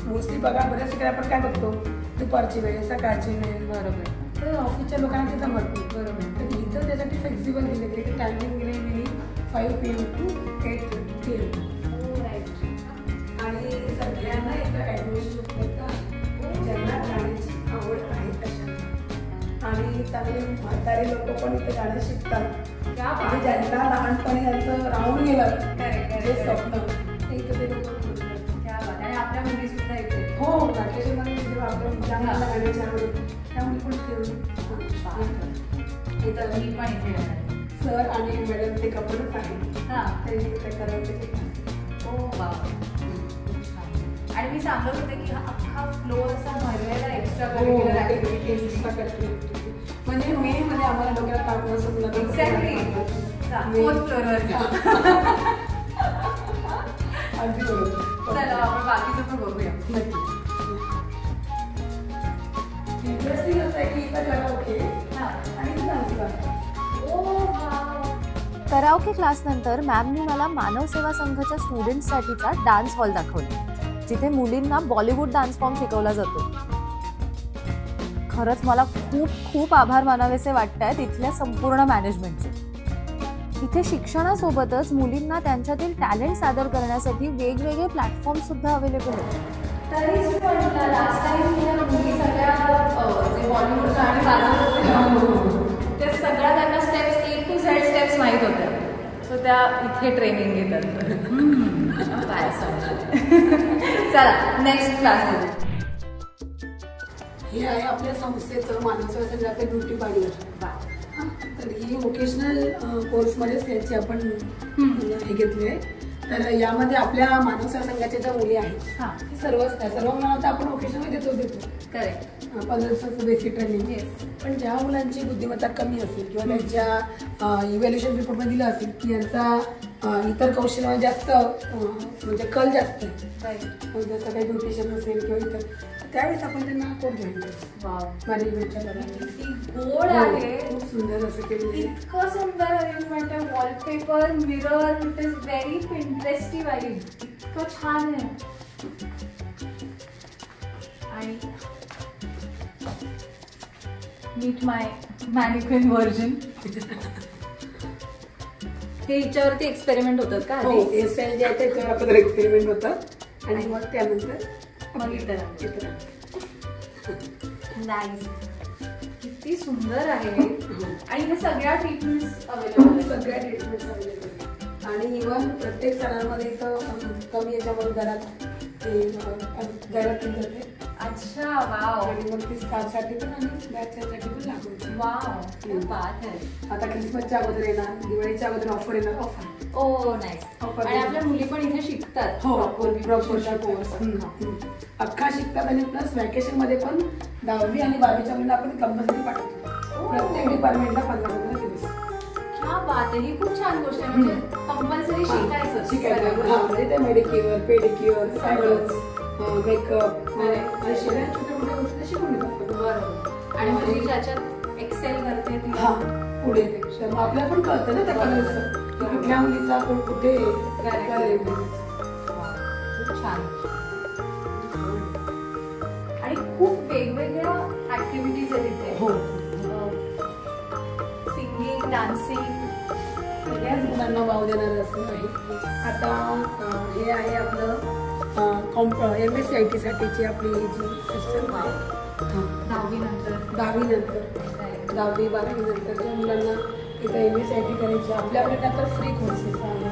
मोस्टली बघा बऱ्याच ठिकाणी आपण काय बघतो दुपारची वेळ, सकाळची वेळ, बरोबर, तर ऑफिसच्या लोकांना ते जमत नाही. बरोबर. तर इथं त्यासाठी फ्लेक्झिबल दिले गेले की टायमिंग दिले गेली 5 PM to 8:30 PM. आणि सगळ्यांना इथं ॲडमिशन उपलब्ध आहे ज्यांना गाण्याची आवड आहे तशा. आणि चांगले म्हातारे लोक पण इथे गाणं शिकतात आणि ज्यांना लहानपणी यांचं राहून गेलं जे स्वप्न ते इथं ते लोक आणि आपल्या मुली सुद्धा इथे. हो, वॅकेशनमध्ये जेव्हा आपल्या ज्यांना गाण्याची आवड त्यामुळे पण ठेवून इथं मी पण इथे येणार. सर आणि मॅडम ते कपडच आहे. हां, ते करायचे. हो वा. आणि मी सांगत होते की हा अख्खा फ्लोअर असा भरलेला एक्स्ट्रा करिक्युलर ॲक्टिव्हिटीज म्हणजे मे मध्ये आम्हाला डोक्याला ताप नसतो. Exactly 4th फ्लोअरवर. अगदी बरोबर. चला आपण बाकीचं पण बघूया. इंटरेस्टिंग असं आहे की इथं कराओके आणि डान्स क्लास. कराओके क्लासनंतर मॅमनी मला मानव सेवा संघाच्या स्टुडंट्ससाठीचा डान्स हॉल दाखवला जिथे मुलींना बॉलिवूड डान्स फॉर्म शिकवला जातो. खरंच मला खूप खूप आभार मानावेसे वाटत आहेत इथल्या संपूर्ण मॅनेजमेंटचे. इथे शिक्षणासोबतच मुलींना त्यांच्यातील टॅलेंट सादर करण्यासाठी वेगवेगळे प्लॅटफॉर्म सुद्धा अवेलेबल आहेत. तरीच म्हटलं लास्ट टाइम मुली सगळ्या जे बॉलिवूड गाणी वाजवत होत्या ते सगळ्या त्यांना steps A to Z steps माहीत होत्या. सो त्या इथे ट्रेनिंग घेतात. काय सांगणार. चला नेक्स्ट क्लास. हे आहे आपल्या संस्थेचं मानव सेवा संघाचं ब्युटी पार्लर. तर ही व्होकेशनल कोर्समध्येच त्यांची आपण हे घेतली आहे. तर यामध्ये आपल्या मानव सेवा संघाच्या ज्या मुली आहेत सर्व मुलांना आपण व्होकेशनमध्ये देतो. करेक्ट. 15 दिवसाचं बेसिक ट्रेनिंग. पण ज्या मुलांची बुद्धिमत्ता कमी असेल किंवा त्यांच्या इव्हॅल्युएशन रिपोर्टमध्ये दिलं असेल की यांचा इतर कौशल्यामध्ये जास्त म्हणजे कल जास्त आहे, जसं काही ब्युटिशियन असेल किंवा इतर, त्यावेळेस आपण त्यांना कोर्स घ्यायला मॅनेजमेंटच्या गोड आहे. खूप सुंदर असं केलं. इतकं सुंदर अरेंजमेंट आहे. Wallpaper, mirror, it is very interesting आहे. इतकं छान आहे. आणि मीट माय मॅनिक्विन व्हर्जन. हे हिच्यावरती एक्सपेरिमेंट होतात का? हेअरस्टाईल जे आहे त्याच्यावर आपण एक्सपेरिमेंट होतात आणि मग त्यानंतर नाईस. किती सुंदर आहे. आणि हे सगळ्या ट्रीटमेंट्स अवेलेबल आहेत. सगळ्या ट्रीटमेंट्स अवेलेबल आहेत. आणि इव्हन प्रत्येक सणांमध्ये इथं कमी याच्यावर घरात केली जाते. अच्छा, वाव. आणि मग ती स्कार्फसाठी पण आणि बॅचसाठी पण लागू. वाव, बात आहे. आता क्रिसमसच्या अगोदर येणार, दिवाळीच्या अगोदर ऑफर येणार. ऑफर ओ नाईस. आणि आपल्या मुली पण इथे शिकतात. हो, प्रॉपर कोर्स अख्खा शिकतात. आणि प्लस वॅकेशन मध्ये पण 10वी आणि 12वीच्या मुलींना आपण कंपल्सरी पाठवतो. प्रत्येक डिपार्टमेंटला 15 दिवस. क्या बात आहे, ही खूप छान गोष्ट आहे. म्हणजे कंपल्सरी शिकायचं. म्हणजे ते मेडिक्युअर, पेडिक्युअर, सगळंच, मेकअप, सगळ्या छोट्या मोठ्या गोष्टी शिकून घेतात. बरोबर. आणि म्हणजे ज्याच्यात एक्सेल करते ती पुढे आपल्याला पण कळतं ना त्या कलरचं, कुठल्या मुलीचा आपण कुठे खूप छान. आणि खूप वेगवेगळ्या ऍक्टिव्हिटीज आहेत इथे. हो. सिंगिंग, डान्सिंग, सगळ्याच मुलांना वाव देणारं असं आहे. आता हे आहे आपलं MSCIT साठीची आपली जी सिस्टम आहे. 10वी नंतर 10वी 12वी नंतरच्या मुलांना इथं MSCIT करायची. आपल्याकडे तर फ्री कोर्सेस आहे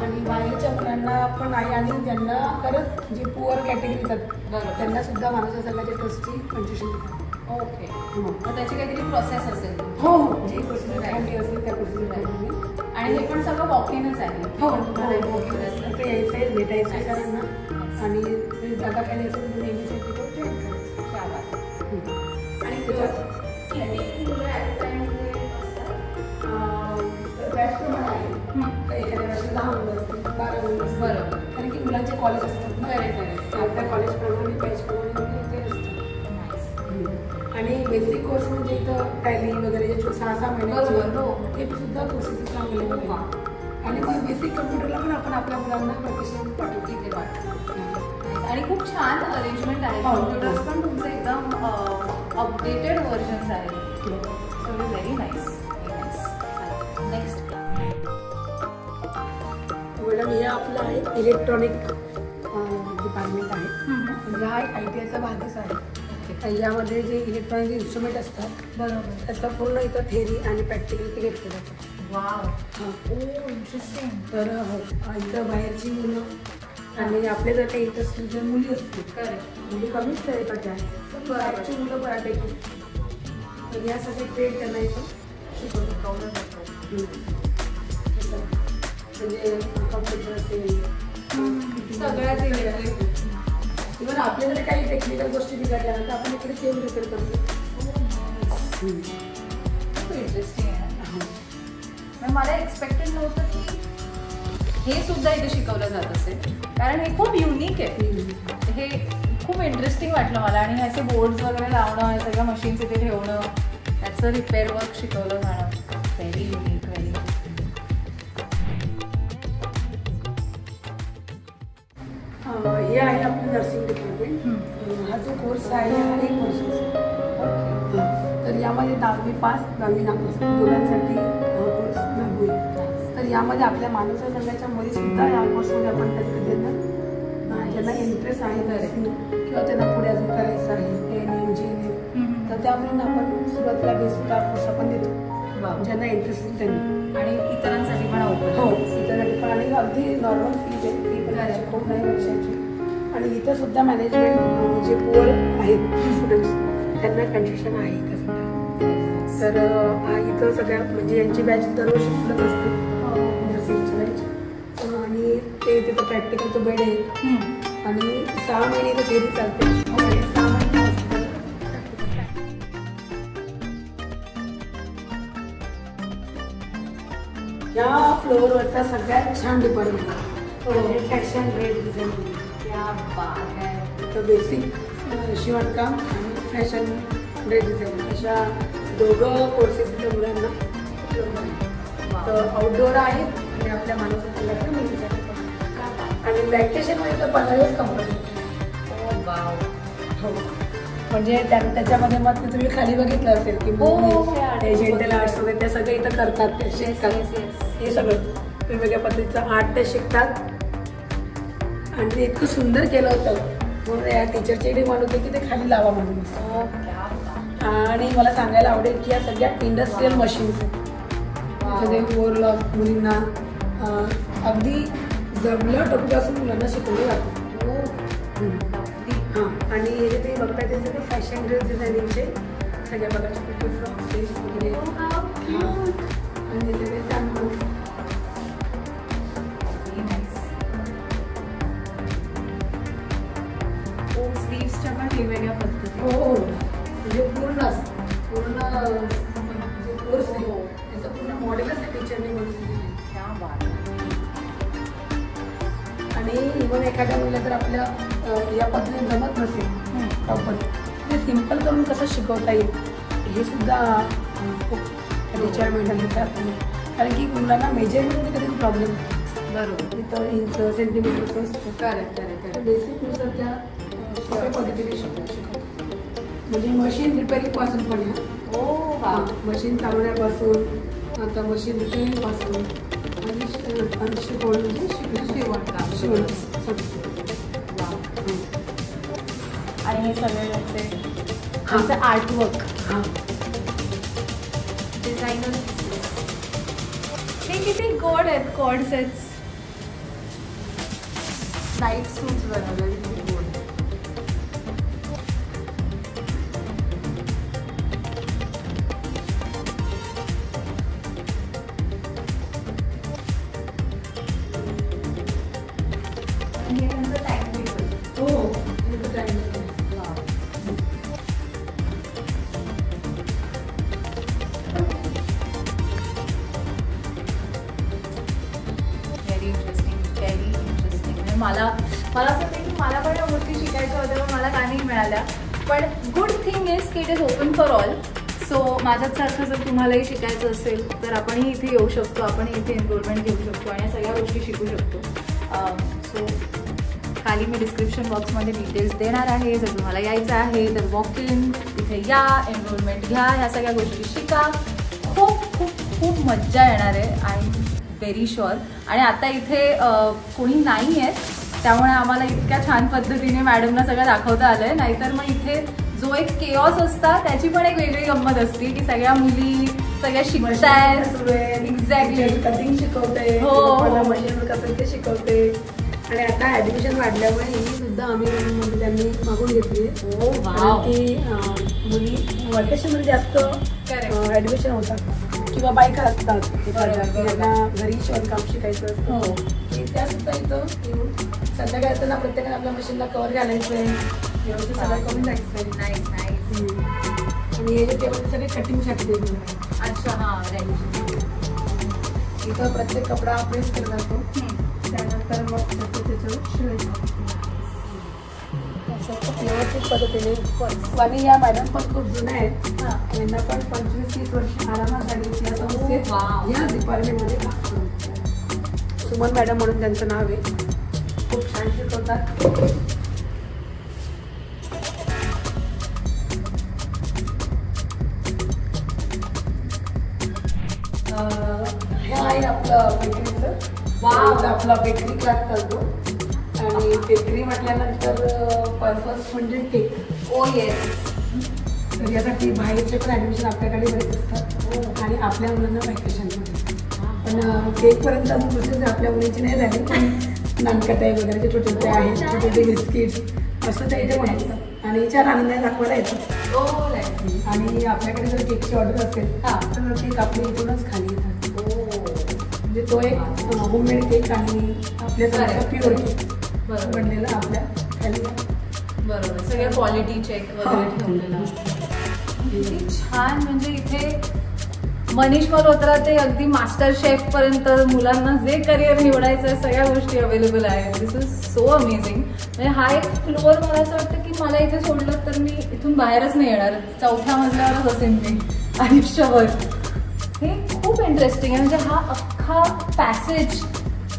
आणि बाहेरच्या मुलांना पण आहे. आणि ज्यांना खरंच जे पुअर कॅटेगरी येतात त्यांना सुद्धा मानस संघाच्या ट्रस्टची कन्सेशन देतात. ओके. मग त्याची काहीतरी प्रोसेस असेल. हो हो. जी प्रोसिजर असेल त्या प्रोसिजर. आणि हे पण सगळं वॉकिंगच आहे. हो, ते यायचं आहे, भेटायचं आहे सरांना. आणि जागा काय असेल तर MSCIT जॉईन करायचं. आणि त्याच्यात बॅचप्रमाणे आहे. एखाद्या वर्षी 10 मुलं असतील, 12 मुलं असतील. बरोबर. कारण की मुलांचे कॉलेज असतात ना. आपल्या कॉलेजप्रमाणे बॅचप्रमाणे मुलं इथे असतात. आणि बेसिक कोर्स म्हणजे इथं टॅली वगैरे जे 6-6 महिन्याचे ते सुद्धा कोर्सेस इथं अवेलेबल आहे. आणि मग बेसिक कम्प्युटरला पण आपण आपल्या मुलांना प्रोफेशनल पाठवतो. इथे पाठवतो. आणि खूप छान अरेंजमेंट आहे. कम्प्युटर्स पण तुमचे एकदम अपडेटेड व्हर्जन्स आहेत. So very nice. Next madam, हे आपलं आहे इलेक्ट्रॉनिक डिपार्टमेंट आहे. म्हणजे हा ITIचा भागच आहे. यामध्ये जे इलेक्ट्रॉनिक इन्स्ट्रुमेंट असतात बरोबर त्याचा पूर्ण इथं थेअरी आणि प्रॅक्टिकल ते घेतलं जातं. वाव. इंटरेस्टिंग. तर हो, इथं बाहेरची मुलं आणि आपल्या जर काही इंटरेस्ट जर मुली असतील म्हणजे कमीच तरीकडच्या आहे बाहेरची मुलं बऱ्यापैकी. तर या सगळे ट्रेड त्यांना इथं शिकवलं जातं. म्हणजे कम्प्युटर असेल सगळ्याच इलेक्ट्रिक. इव्हन आपल्या जर काही टेक्निकल गोष्टी बिघडल्या तर आपण इकडे सेम रिपेअर करतो. खूप इंटरेस्टिंग आहे. मला एक्सपेक्टेड नव्हतं की हे सुद्धा इथे शिकवलं जात असेल, कारण हे खूप युनिक आहे. हे खूप इंटरेस्टिंग वाटलं मला. आणि ह्याचे बोर्ड्स वगैरे लावणं, या सगळ्या मशीन्स इथे ठेवणं, त्याचं रिपेअर वर्क शिकवलं जाणं, व्हेरी युनिक. व्हेरी हे आहे आपलं नर्सिंग डिपार्टमेंट. हा जो कोर्स आहे हा 1 वर्षाचा. तर यामध्ये 10वी पास 10वी नापास दोघांसाठी कोर्स लागू आहे. तर यामध्ये आपल्या मानव संघाच्या मुली सुद्धा या कोर्समध्ये आपण त्यांना ज्यांना इंटरेस्ट आहे नर्सिंग किंवा त्यांना पुढे अजून करायचं आहे ANM GNM तर त्यामुळे आपण सुरुवातीला बेसिक कोर्स आपण देतो ज्यांना इंटरेस्ट आहे त्यांनी. आणि इतरांसाठी पण हो, इतरांसाठी पण. आणि अगदी नॉर्मल फीज आहे. फी पण खूप नाही वर्षाची. आणि इथं सुद्धा मॅनेजमेंट जे पुअर आहेत स्टुडंट्स त्यांना कन्सेशन आहे इथं सुद्धा. तर इथं सगळ्या म्हणजे यांची बॅच दरवर्षी फुलत असते नर्सिंगची बॅच. आणि ते तिथं प्रॅक्टिकलचं बेड आहे. आणि 6 महिने इथं थेरी चालते. 6 महिने या फ्लोअरवरचा सगळ्यात छान डिपार्टमेंट फॅशन ड्रेस डिझाईन. तर बेसिक शिवणकाम आणि फॅशन ड्रेस डिझाईन अशा दोघं कोर्सेस इथं मुलांना उपलब्ध आहेत. तर आउटडोअर आहेत आणि आपल्या मानव संघाच्या मुलींसाठी पण. आणि लॅक्टेशनमध्ये तर 15 दिवस कंपल्सरी. हो, म्हणजे त्याच्यामध्ये मग तुम्ही खाली बघितलं असेल की जेंटल आर्ट्स वगैरे ते सगळे इथं करतात, ते शिकतात. हे सगळं वेगवेगळ्या पद्धतीचं आर्ट ते शिकतात. आणि ते इतकं सुंदर केलं होतं म्हणून या टीचरची डिमांड होती की ते खाली लावा म्हणून. आणि मला सांगायला आवडेल की या सगळ्या इंडस्ट्रियल मशीन्स आहेत. सगळे ओव्हरलॉक मुलींना अगदी जबलं टोपीपासून मुलांना शिकवलं जातं. हां, आणि हे जे ते बघताय ते सगळे फॅशन ड्रेस डिझायनिंगचे सगळ्या प्रकारचे फ्रॉक्स वगैरे. आणि हे सगळे सॅम्पल्स. स्लीव्सच्या पण वेगवेगळ्या पद्धती. हो, म्हणजे पूर्ण कोर्स आहे त्याचं पूर्ण मॉडेलच आहे टीचर इव्हन एखाद्या मुलीला जर आपल्या या पद्धतीने जमत नसेल प्रॉपर ते सिम्पल करून कसं शिकवता येईल हे सुद्धा खूप टीचर मॅडम घेतात. कारण की मुलांना मेजरमेंटमध्ये कधी प्रॉब्लेम बरोबर. तिथं इंच सेंटीमीटरचं असतं. Correct correct. बेसिकनुसार त्या सोप्या पद्धतीने शिकवतात. म्हणजे मशीन रिपेअरिंगपासून पण आहे. मशीन चालवण्यापासून आता मशीन रिपेअरिंगपासून आणि शिकवण म्हणजे शिवण. आणि हे सगळे आमचे आर्टवर्क डिझायनर हे किती गोड आहेत. कॉर्ड सेट्स नाईट सूट्स बनवले किती गोड. आणि हे त्यांचं टँक टेबल. हो मला असं वाटतं की मला पण या गोष्टी शिकायच्या होत्या पण मला का नाही मिळाल्या. पण गुड थिंग इज की it is open for all. So माझ्यासारखं जर तुम्हालाही शिकायचं असेल तर आपणही इथे येऊ शकतो. आपणही इथे एनरोलमेंट घेऊ शकतो आणि या सगळ्या गोष्टी शिकू शकतो. सो खाली मी डिस्क्रिप्शन बॉक्समध्ये डिटेल्स देणार आहे. जर तुम्हाला यायचं आहे तर वॉक इन इथे या, एनरोलमेंट घ्या, ह्या सगळ्या गोष्टी शिका. खूप खूप खूप मज्जा येणार आहे. आणि व्हेरी शुअर. आणि आता इथे कोणी नाही आहे त्यामुळे आम्हाला इतक्या छान पद्धतीने मॅडमला सगळं दाखवता आलं आहे. नाहीतर मग इथे जो एक केऑस असता त्याची पण एक वेगळी गंमत असते की सगळ्या मुली सगळ्या शिकतायत. एक्झॅक्टली. कटिंग शिकवते. हो. मशीन कसं ते शिकवते. आणि आता ऍडमिशन वाढल्यामुळे ही सुद्धा आम्ही म्हणजे त्यांनी मागून घेतली. की मुली व्हॅकेशनमध्ये जास्त ऍडमिशन होतात किंवा बायका असतात त्यांना घरी शिवणकाम शिकायचं असतं. त्या सुद्धा इथं येऊन संध्याकाळी येताना प्रत्येकाने आपल्या मशीनला कवर घालायचं आहे. व्यवस्थित सगळं करून जायचं आहे. Nice nice. आणि हे जे टेबल सगळे कटिंगसाठी वेगवेगळे. अच्छा. हां राईट. इथं प्रत्येक कपडा प्रेस केला जातो. त्यानंतर मग त्याच्यावर शिवायचं खूप व्यवस्थित पद्धतीने. आणि या मॅडम पण खूप जुन्या आहेत. यांना पण 25-30 वर्ष आरामात झाली. या संस्थेत या डिपार्टमेंटमध्ये काम करतात. सुमन मॅडम म्हणून त्यांचं नाव आहे. खूप छान शिकवतात. हे आहे आपलं बेकरीचं. आपला बेकरी क्लास चालतो. आणि बेकरी म्हटल्यानंतर पर्पज म्हणजे केक. ओ येस. तर यासाठी बाहेरचे पण ॲडमिशन आपल्याकडे बरेच असतात. आणि आपल्या मुलांना व्हॅकेशनमध्ये पण केकपर्यंत अजून प्रोसेस आपल्या मुलीची नाही झाली. पण नानकटाई वगैरे जे छोटे छोटे आहेत, छोटे छोटे बिस्किट्स असं ते इथे बनवतात. आणि छान आनंदाने दाखवायला येतात. आणि आपल्याकडे जर केकची ऑर्डर असेल तर केक आपल्या इथूनच खाली येतात. म्हणजे तो एक होममेड केक आणि आपल्या प्युअर केक बनलेला आपल्या खाली. बरोबर. सगळ्या क्वालिटी चेक वगैरे ठेवलेला. किती छान. म्हणजे इथे मनीष मल्होत्रा ते अगदी मास्टर शेफ पर्यंत मुलांना जे करिअर निवडायचं आहे सगळ्या गोष्टी अवेलेबल आहेत. दिस इज सो अमेझिंग. म्हणजे हा एक फ्लोअर मला असं वाटतं की मला इथे सोडलं तर मी इथून बाहेरच नाही येणार. 4थ्या मजल्यावरच असेल मी आयुष्यभर. हे खूप इंटरेस्टिंग आहे. म्हणजे हा अख्खा पॅसेज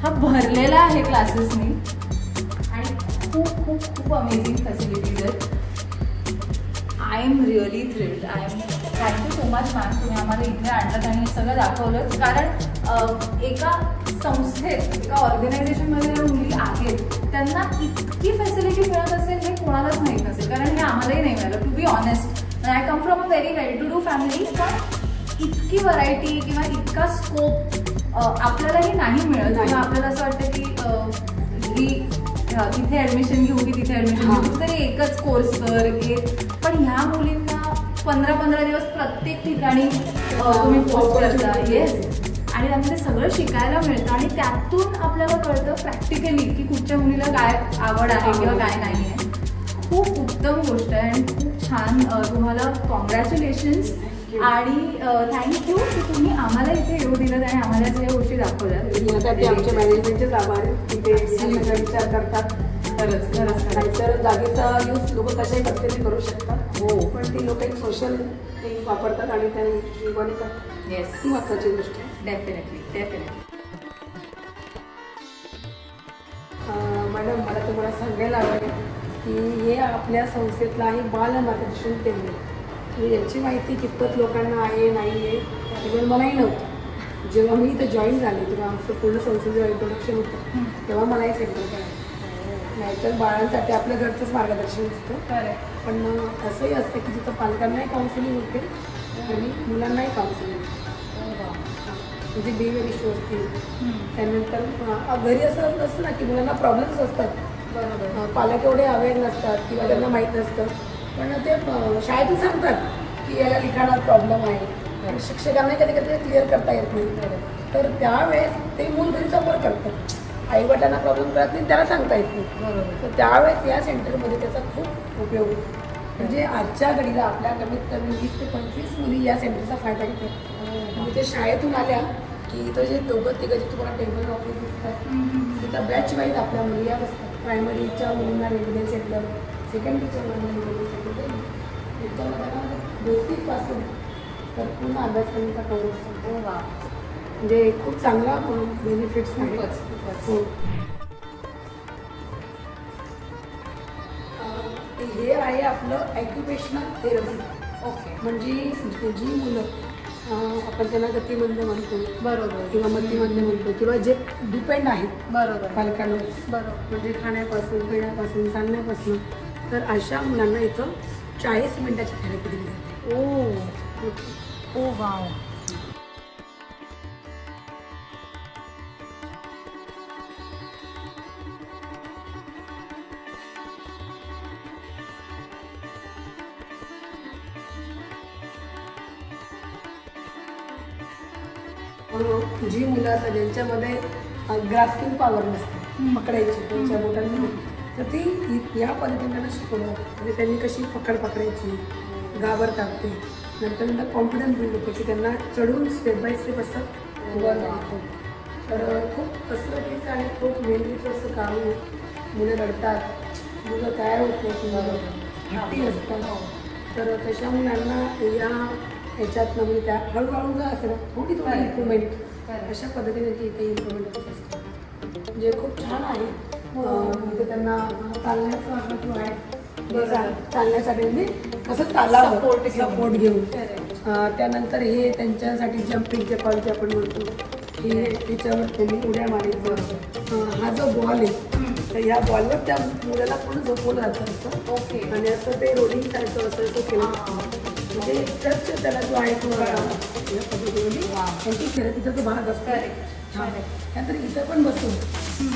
हा भरलेला आहे क्लासेसनी. आणि खूप खूप खूप अमेझिंग फॅसिलिटीज आहेत. I am really thrilled. I am thank you so much ma'am. तुम्ही आम्हाला इथे आणलं आणि हे सगळं दाखवलं. कारण एका संस्थेत एका ऑर्गनायझेशनमध्ये ज्या मुली आहेत त्यांना इतकी फॅसिलिटी मिळत असेल हे कोणालाच माहीत नसेल. कारण हे आम्हालाही नाही मिळालं. To be honest I come from a very well to do family. पण इतकी व्हरायटी किंवा इतका स्कोप आपल्यालाही नाही मिळत. किंवा आपल्याला असं वाटतं की इथे ऍडमिशन घेऊ की तिथे ऍडमिशन घेऊ तरी एकच कोर्स कर. पण ह्या मुलींना 15-15 दिवस प्रत्येक ठिकाणी तुम्ही पोस्ट करता. येस. आणि त्यामध्ये सगळं शिकायला मिळतं. आणि त्यातून आपल्याला कळतं प्रॅक्टिकली की कुठच्या मुलीला काय आवड आहे किंवा काय नाही आहे. खूप उत्तम गोष्ट आहे आणि खूप छान. तुम्हाला कॉंग्रॅच्युलेशन्स. आणि थँक्यू की तुम्ही आम्हाला इथे येऊ दिलं आणि आम्हाला सगळ्या गोष्टी दाखवल्या. यासाठी आमच्या मॅनेजमेंटचेच आभार आहे की ते सगळा विचार करतात. खरंच नाहीतर जागेचा यूज लोक कशाही पद्धतीने करू शकतात. हो, पण ती लोक एक सोशल थिंग वापरतात आणि त्यांनी बनवतात. येस, ती महत्त्वाची गोष्ट आहे. डेफिनेटली. मॅडम, मला तुम्हाला सांगायला आवडेल की हे आपल्या संस्थेतलं आहे बाल मार्गदर्शन केंद्र. म्हणजे याची माहिती कितपत लोकांना आहे नाही आहे त्याच्यावर मलाही नव्हतं. जेव्हा मी इथं जॉईन झाले तेव्हा आमचं पूर्ण संस्थेचं इंट्रोडक्शन होतं तेव्हा मलाही सेंटर करायचं. नाहीतर बाळांसाठी आपल्या घरचंच मार्गदर्शन असतं. पण असंही असतं की जिथं पालकांनाही काउन्सिलिंग होते आणि मुलांनाही काउन्सिलिंग होते. म्हणजे बिहेवियर इश्यू असतील. त्यानंतर घरी असं नसतं ना की मुलांना प्रॉब्लेम्स असतात. बरोबर, पालक एवढे अवेअर नसतात किंवा त्यांना माहीत नसतं. पण ते शाळेतून सांगतात की याला लिखाणात प्रॉब्लेम आहे. आणि शिक्षकांना कधी कधी क्लिअर करता येत नाही. तर त्यावेळेस ते मूल घरी सपोर करतात. आईवडिलांना प्रॉब्लेम कळत नाही, त्याला सांगता येत नाही. तर त्यावेळेस या सेंटरमध्ये त्याचा खूप उपयोग होतो. म्हणजे आजच्या घडीला आपल्या कमीत कमी 20 ते 25 मुली या सेंटरचा फायदा घेतात. म्हणजे ते शाळेतून आल्या की इथं जे दोघं तिघं जे तुम्हाला टेबल ऑफिस दिसतात तिथं बॅच वाईज आपल्या मुली या बसतात. प्रायमरीच्या मुलींना वेगवेगळे सेंटर, सेकंडरीच्या मुलींना वेगवेगळे सेंटर. त्याच्यामध्ये बेसिकपासून तर पूर्ण अभ्यासक्रमाचा कवर असतो. म्हणजे खूप चांगला बेनिफिट्स आहेत. हो, हे आहे आपलं ऑक्युपेशनल थेरपी. ओके, म्हणजे जी मुलं आपण त्यांना गतिमंद म्हणतो, बरोबर, किंवा मतिमंद म्हणतो, किंवा जे डिपेंड आहेत बरोबर पालकांवर, बरोबर, म्हणजे खाण्यापासून पिण्यापासून चालण्यापासून, तर अशा मुलांना इथं 40 मिनिटाची थेरपी दिली जाते. ओ वाव. जी मुलं असतात ज्यांच्यामध्ये ग्रास्पिंग पॉवर नसते, पकडायची त्यांच्या बोटांमध्ये, तर ती या पद्धतीने त्यांना शिकवलं जातं. म्हणजे त्यांनी कशी पकडायची, घाबरतात ते, नंतर कॉन्फिडन्स बिल्ड होतो की त्यांना चढून स्टेप बाय स्टेप असं वर जायचं. तर खूप कसरतीचं आणि खूप मेहनतीचं असं काम आहे. मुलं रडतात, मुलं तयार होत नाही किंवा हट्टी असतात. तर तशा मुलांना याच्यातनं म्हणजे त्या हळूहळू जर असेल थोडी इम्प्रूव्हमेंट अशा पद्धतीने इथे इम्प्रूव्हमेंट असतं. म्हणजे खूप छान आहे. म्हणजे त्यांना चालण्यासाठी म्हणजे कसं सपोर्ट घेऊन त्यानंतर हे त्यांच्यासाठी जम्पिंग जे कॉल जे आपण म्हणतो हे त्याच्यावर त्यांनी उड्या मारायचं. हा जो बॉल आहे तर या बॉलवर त्या मुलाला पूर्ण झोपवलं जातं असतं. ओके, आणि असं ते रोलिंग सारखं असं केलं म्हणजे टच त्याला जो आहे तो या पद्धतीने त्यांची थेरपीचा जो भाग असतो. त्यानंतर इथं पण बसून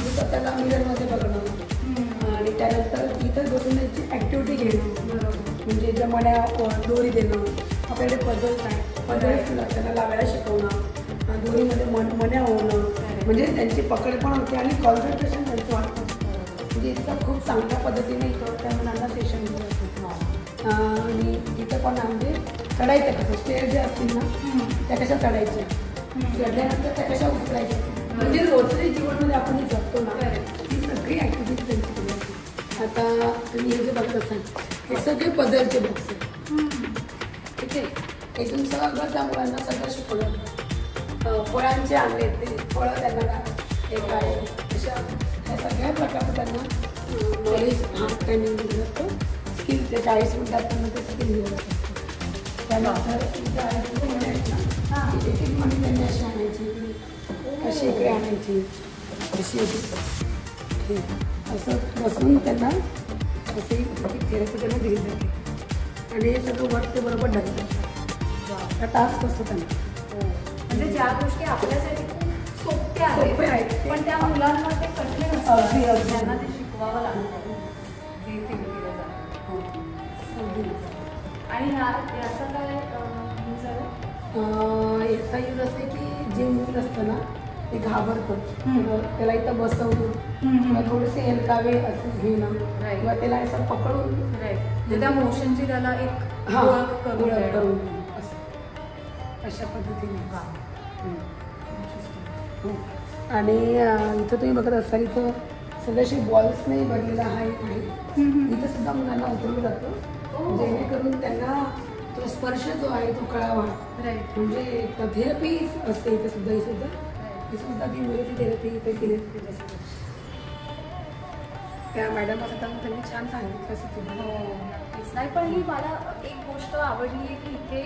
जसं त्याला मिररमध्ये बघणं आणि त्यानंतर इथं बसून त्यांची ॲक्टिव्हिटी घेणं, म्हणजे ज्या मण्या दोरी देणं, आपल्याकडे पझल्स आहे, पझल्स त्याला लावायला शिकवणं, दोरीमध्ये मण्या होणं, म्हणजे त्यांची पकड पण होते आणि कॉन्सन्ट्रेशन त्यांचं वाटतं. म्हणजे इतकं खूप चांगल्या पद्धतीने इथं त्या मुलांना सेशन दिलं जातं. आणि इथं पण म्हणजे चढायचं कसं, स्टेअर जे असतील ना त्या कशा चढायच्या, चढल्यानंतर त्या कशा उतरायच्या, म्हणजे रोजच्या जीवनामध्ये आपण जे जगतो ना ती सगळी ॲक्टिव्हिटी त्यांची केली जाते. आता तुम्ही हे जे बघत असाल हे सगळे पझलचे बॉक्स आहेत. ठीक आहे, इथून सगळं त्या मुलांना सगळं शिकवलं जातं. फळांचे आणले ते फळं त्यांना एक आहे अशा ह्या सगळ्या प्रकारचं त्यांना नॉलेज ट्रेनिंग दिलं जातं. स्किल ते 40 मिनिटात त्यांना ते स्किल दिलं जातं. त्यानंतर एक एक मणी त्यांनी अशी आणायची, अशी इकडे आणायची, अशी होती असं बसून त्यांना अशी थेरपी त्यांना दिली जाते. आणि हे सगळं वर्क ते बरोबर ढकलतात. हा टास्क असतो त्यांना. म्हणजे ज्या गोष्टी आपल्यासाठी खूप सोप्या आहेत पण त्या मुलांना ते कठीण असतं, त्यांना ते शिकवावं लागतं जे ते केलं जातं. आणि याचा काय यूज आहे? याचा यूज असे की जे मूल असतं ना ते घाबरतं, त्याला इथं बसवून किंवा थोडेसे हेलकावे असं घेणं किंवा त्याला असं पकडून त्या मोशनची त्याला एक ओळख करून असं अशा पद्धतीने. आणि इथं तुम्ही बघत असाल इथं सगळ्याशी बॉल्सने भरलेला हा एक आहे. इथं सुद्धा मुलांना उतरवलं जातं जेणेकरून त्यांना तो स्पर्श जो आहे तो कळावा. म्हणजे थेरपी असते इथे सुद्धा. ही सुद्धा ती मुलं ती थेरपी इथे केली त्याच्यासोबत. त्या मॅडम असं त्यांनी छान सांगितलं असं तुम्हाला. नाही पण ही मला एक गोष्ट आवडली आहे की इथे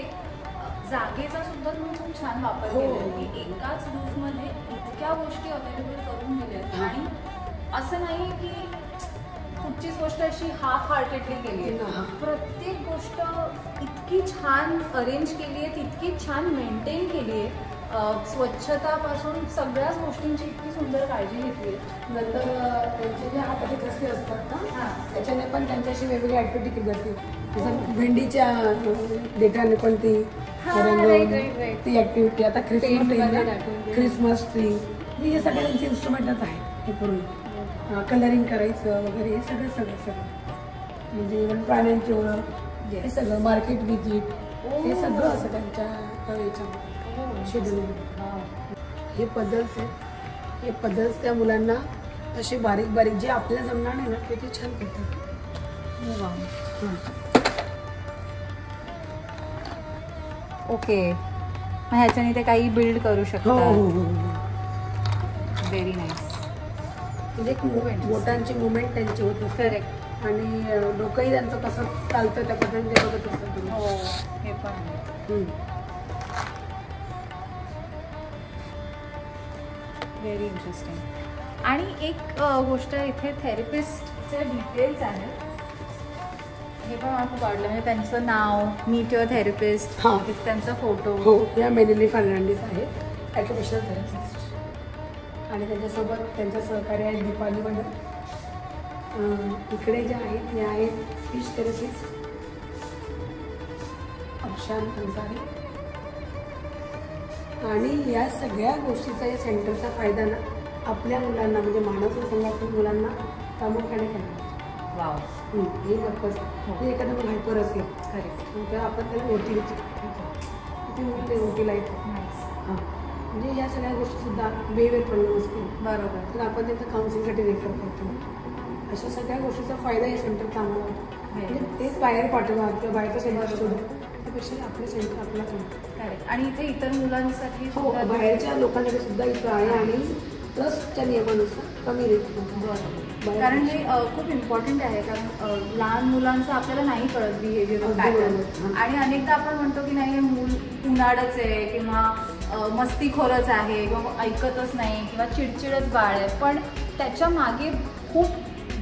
जागेचा सुद्धा तुम्ही खूप छान वापर केला की एकाच रूफमध्ये इतक्या गोष्टी अवेलेबल करून दिल्यात. आणि असं नाही की कुठचीच गोष्ट अशी हाफ हार्टेडली केली आहे. प्रत्येक गोष्ट इतकी छान अरेंज केली आहे, तितकी छान मेंटेन केली आहे. स्वच्छतापासून सगळ्याच गोष्टींची इतकी सुंदर काळजी घेतली आहे. नंतर त्यांचे जे हाताचे घसे असतात ना त्याच्याने पण त्यांच्याशी वेगवेगळी ऍक्टिव्हिटी केली जाते. जसं भेंडीच्या देठाने पण ती ऍक्टिव्हिटी. आता क्रिसमस ट्री हे सगळे त्यांचे इन्स्ट्रुमेंटच आहे. हे पूर्ण कलरिंग करायचं वगैरे हे सगळं म्हणजे इव्हन प्राण्यांची ओळख हे सगळं मार्केट व्हिजिट हे सगळं असं त्यांच्या याच्यामध्ये शेड्यूल. हे पझल्स आहेत. हे पझल्स त्या मुलांना असे बारीक बारीक जे आपल्याला जमणार नाही ना ते छान करतात. ओके मग ह्याच्याने ते काही बिल्ड करू शकतात. Very nice. म्हणजे बोटांची मुवमेंट त्यांची होते. करेक्ट. आणि डोकंही त्यांचं कसं चालतं त्या पद्धतीने ते बघत असतात. हो हे पण व्हेरी इंटरेस्टिंग. आणि एक गोष्ट इथे थेरपिस्टचे डिटेल्स आहेत हे पण मला खूप आवडलं. म्हणजे त्यांचं नाव, मीट युअर थेरपिस्ट, त्यांचा फोटो. हो या मेलिनी फर्नांडिस आहेत ॲक्युपेशनल थेरपिस्ट. आणि त्यांच्यासोबत त्यांच्या सहकारी आहेत दीपाली मंडल. इकडे जे आहेत ते आहेत स्पीच थेरपिस्ट अफशान अन्सारी. आणि या सगळ्या गोष्टीचा या सेंटरचा फायदा ना आपल्या मुलांना म्हणजे मानसिक संघातील मुलांना प्रामुख्याने करणार. वाव. हे महत्त्वाचं. म्हणजे एखादं मुलं हायपर असेल तर आपण त्याला ओटीला किती ओटीला येतो. म्हणजे या सगळ्या गोष्टीसुद्धा बिहेवियर प्रॉब्लेम असतील बरोबर तर आपण त्यांचं काउन्सिलिंगसाठी रेफर करतो. अशा सगळ्या गोष्टीचा फायदा या सेंटरचा आम्हाला होतो. म्हणजे तेच बाहेर पाठवा किंवा बाहेरचं सेंटर शोधा त्यापेक्षा आपलं सेंटर आपलं. आणि इथे इतर मुलांसाठी हो बाहेरच्या लोकांसाठी सुद्धा इथं आहे. आणि ट्रस्टच्या नियमानुसार कमी रेट. कारण हे खूप इम्पॉर्टंट आहे. कारण लहान मुलांचं आपल्याला नाही कळत बिहेवियर पॅटर्न. आणि अनेकदा आपण म्हणतो की नाही हे मूल उन्हाळच आहे किंवा मस्तीखोरच आहे किंवा ऐकतच नाही किंवा चिडचिडच बाळ आहे. पण त्याच्या मागे खूप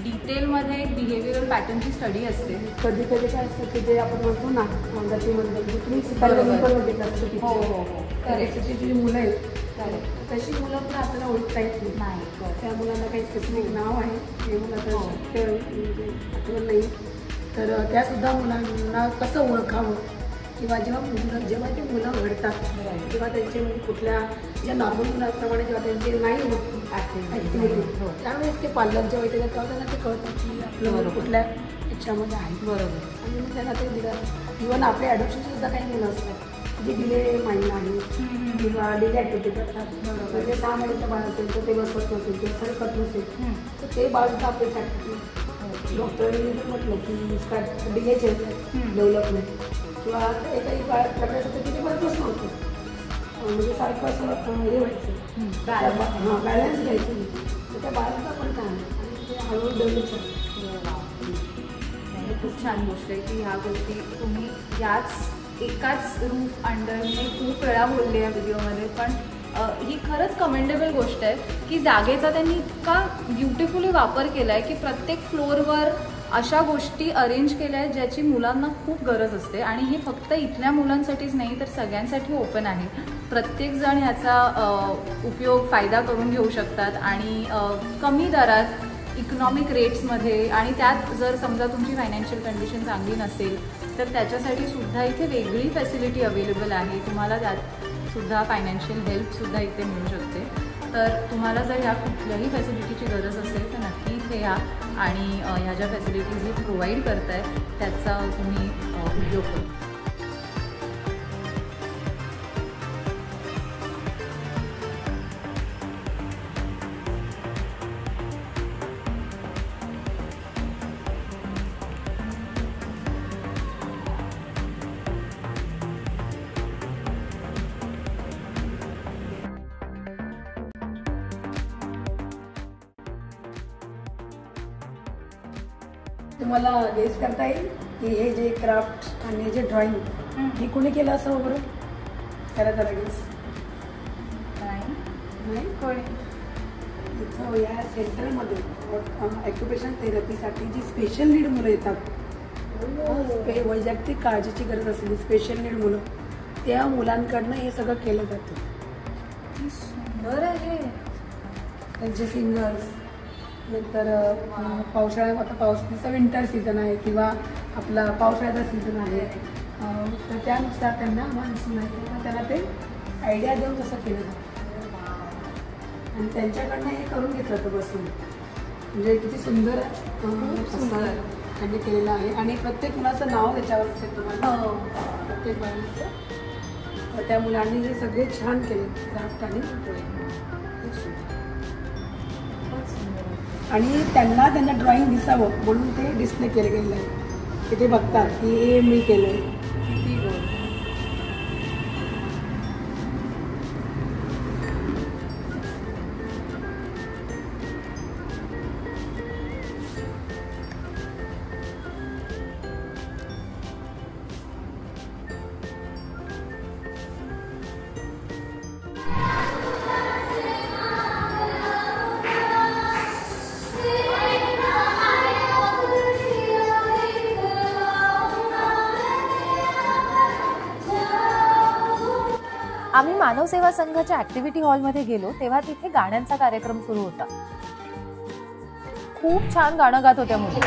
डिटेलमध्ये बिहेवियरल पॅटर्नची स्टडी असते. कधी कधी काय असतं की जे आपण म्हणतो ना गतीमध्ये तुम्ही जी मुलं आहेत तशी मुलं पण आपल्याला ओळखता येत नाही. त्या मुलांना काही स्पेसिफिक नाव आहे हे मुलांना आठवण नाही. तर त्यासुद्धा मुलांना कसं ओळखावं किंवा जेव्हा ते मुलं घडतात तेव्हा त्यांचे म्हणजे कुठल्या ज्या नॉर्मल मुलांप्रमाणे जेव्हा त्यांचे नाही होत ॲक्टिव्हिटी त्यावेळेस ते पालक जेव्हा येतात तेव्हा त्यांना ते कळतं की आपलं कुठल्या याच्यामध्ये आहे. बरोबर. आणि मग त्यांना ते दिलं. इव्हन आपल्या ॲडॉप्शनचे सुद्धा काही मुलं असतात जे डिले माइंड आहे किंवा डिले ॲक्टिव्हिटी करतात. म्हणजे 6 महिन्याचं बाळ असेल तर ते बसत नसेल किंवा सरकत नसेल तर ते बाळ सुद्धा आपले ॲक्टिव्हिटी डॉक्टरांनी जर म्हटलं की डिलेचे डेव्हलपमेंट किंवा एकाही काळात प्रकारचं ते बरंच नव्हतं. म्हणजे सारखं असं हे व्हायचं बॅलन्स घ्यायचं नाही तर त्या बाळाचा पण काय आणि ते हळूहळू डेव्हलप होतं. खूप छान गोष्ट आहे की ह्या गोष्टी तुम्ही याच एकाच रूफ अंडर मी खूप वेळा बोलले या व्हिडिओमध्ये. पण ही खरंच कमेंडेबल गोष्ट आहे की जागेचा त्यांनी इतका ब्युटिफुली वापर केला आहे की प्रत्येक फ्लोअरवर अशा गोष्टी अरेंज केल्या आहेत ज्याची मुलांना खूप गरज असते. आणि हे फक्त इथल्या मुलांसाठीच नाही तर सगळ्यांसाठी ओपन आहे. प्रत्येकजण ह्याचा उपयोग फायदा करून घेऊ शकतात. आणि कमी दरात इकॉनॉमिक रेट्समध्ये. आणि त्यात जर समजा तुमची फायनान्शियल कंडिशन चांगली नसेल तर त्याच्यासाठी सुद्धा इथे वेगळी फॅसिलिटी अवेलेबल आहे. तुम्हाला त्यात सुद्धा फायनान्शियल हेल्पसुद्धा इथे मिळू शकते. तर तुम्हाला जर ह्या कुठल्याही फॅसिलिटीची गरज असेल तर नक्की इथे या आणि ह्या ज्या फॅसिलिटीज हे प्रोव्हाइड करत आहे त्याचा तुम्ही उपयोग करा. तुम्हाला गेस करता येईल की हे जे क्राफ्ट आणि हे जे ड्रॉइंग हे कोणी केलं असं बरं? करा जरा गेस. नाही कोणी? इथं या सेंटरमध्ये ऑक्युपेशन थेरपीसाठी जी स्पेशल नीड मुलं येतात, वैयक्तिक काळजीची गरज असलेली स्पेशल नीड मुलं, त्या मुलांकडनं हे सगळं केलं जातं. किती सुंदर आहे. त्यांचे सिंगर्स, नंतर पावसाळ्यात, आता पावसाचा विंटर सीझन आहे किंवा आपला पावसाळ्याचा सीझन आहे, तर त्यानुसार त्यांना मान्सून आहे तर त्यांना ते आयडिया देऊन तसं केलं जातं. आणि त्यांच्याकडनं हे करून घेतलं होतं बसून. म्हणजे किती सुंदर त्यांनी केलेलं आहे. आणि प्रत्येक मुलाचं नाव त्याच्यावर असेल तुम्हाला, प्रत्येक मुलाचं. त्या मुलांनी हे सगळे छान केले क्राफ्ट आणि आणि त्यांना ड्रॉइंग दिसावं म्हणून ते डिस्प्ले केलं गेलेलं आहे की ते बघतात की हे मी केलं आहे. किती गोड. आम्ही मानव सेवा संघाच्या ऍक्टिव्हिटी हॉलमध्ये गेलो तेव्हा तिथे गाण्यांचा कार्यक्रम सुरू होता. खूप छान गाणं गात होत्या मुली.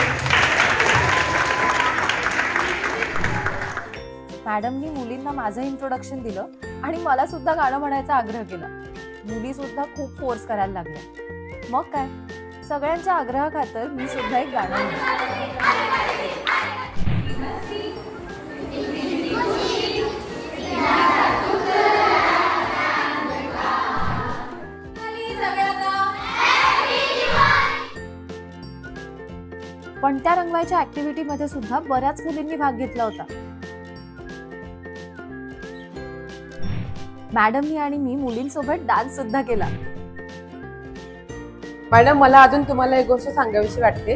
मॅडमनी मुलींना माझं इंट्रोडक्शन दिलं आणि मला सुद्धा गाणं म्हणायचा आग्रह केला. मुली सुद्धा खूप फोर्स करायला लागल्या. मग काय, सगळ्यांच्या आग्रहाखातर मी सुद्धा एक गाणं म्हणलं. पण त्या रंगवायच्या ऍक्टिव्हिटीमध्ये सुद्धा बऱ्याच मुलींनी भाग घेतला होता. मॅडमनी आणि मी मुलींसोबत डान्स सुद्धा केला. मॅडम, मला अजून तुम्हाला एक गोष्ट सांगावीशी वाटते.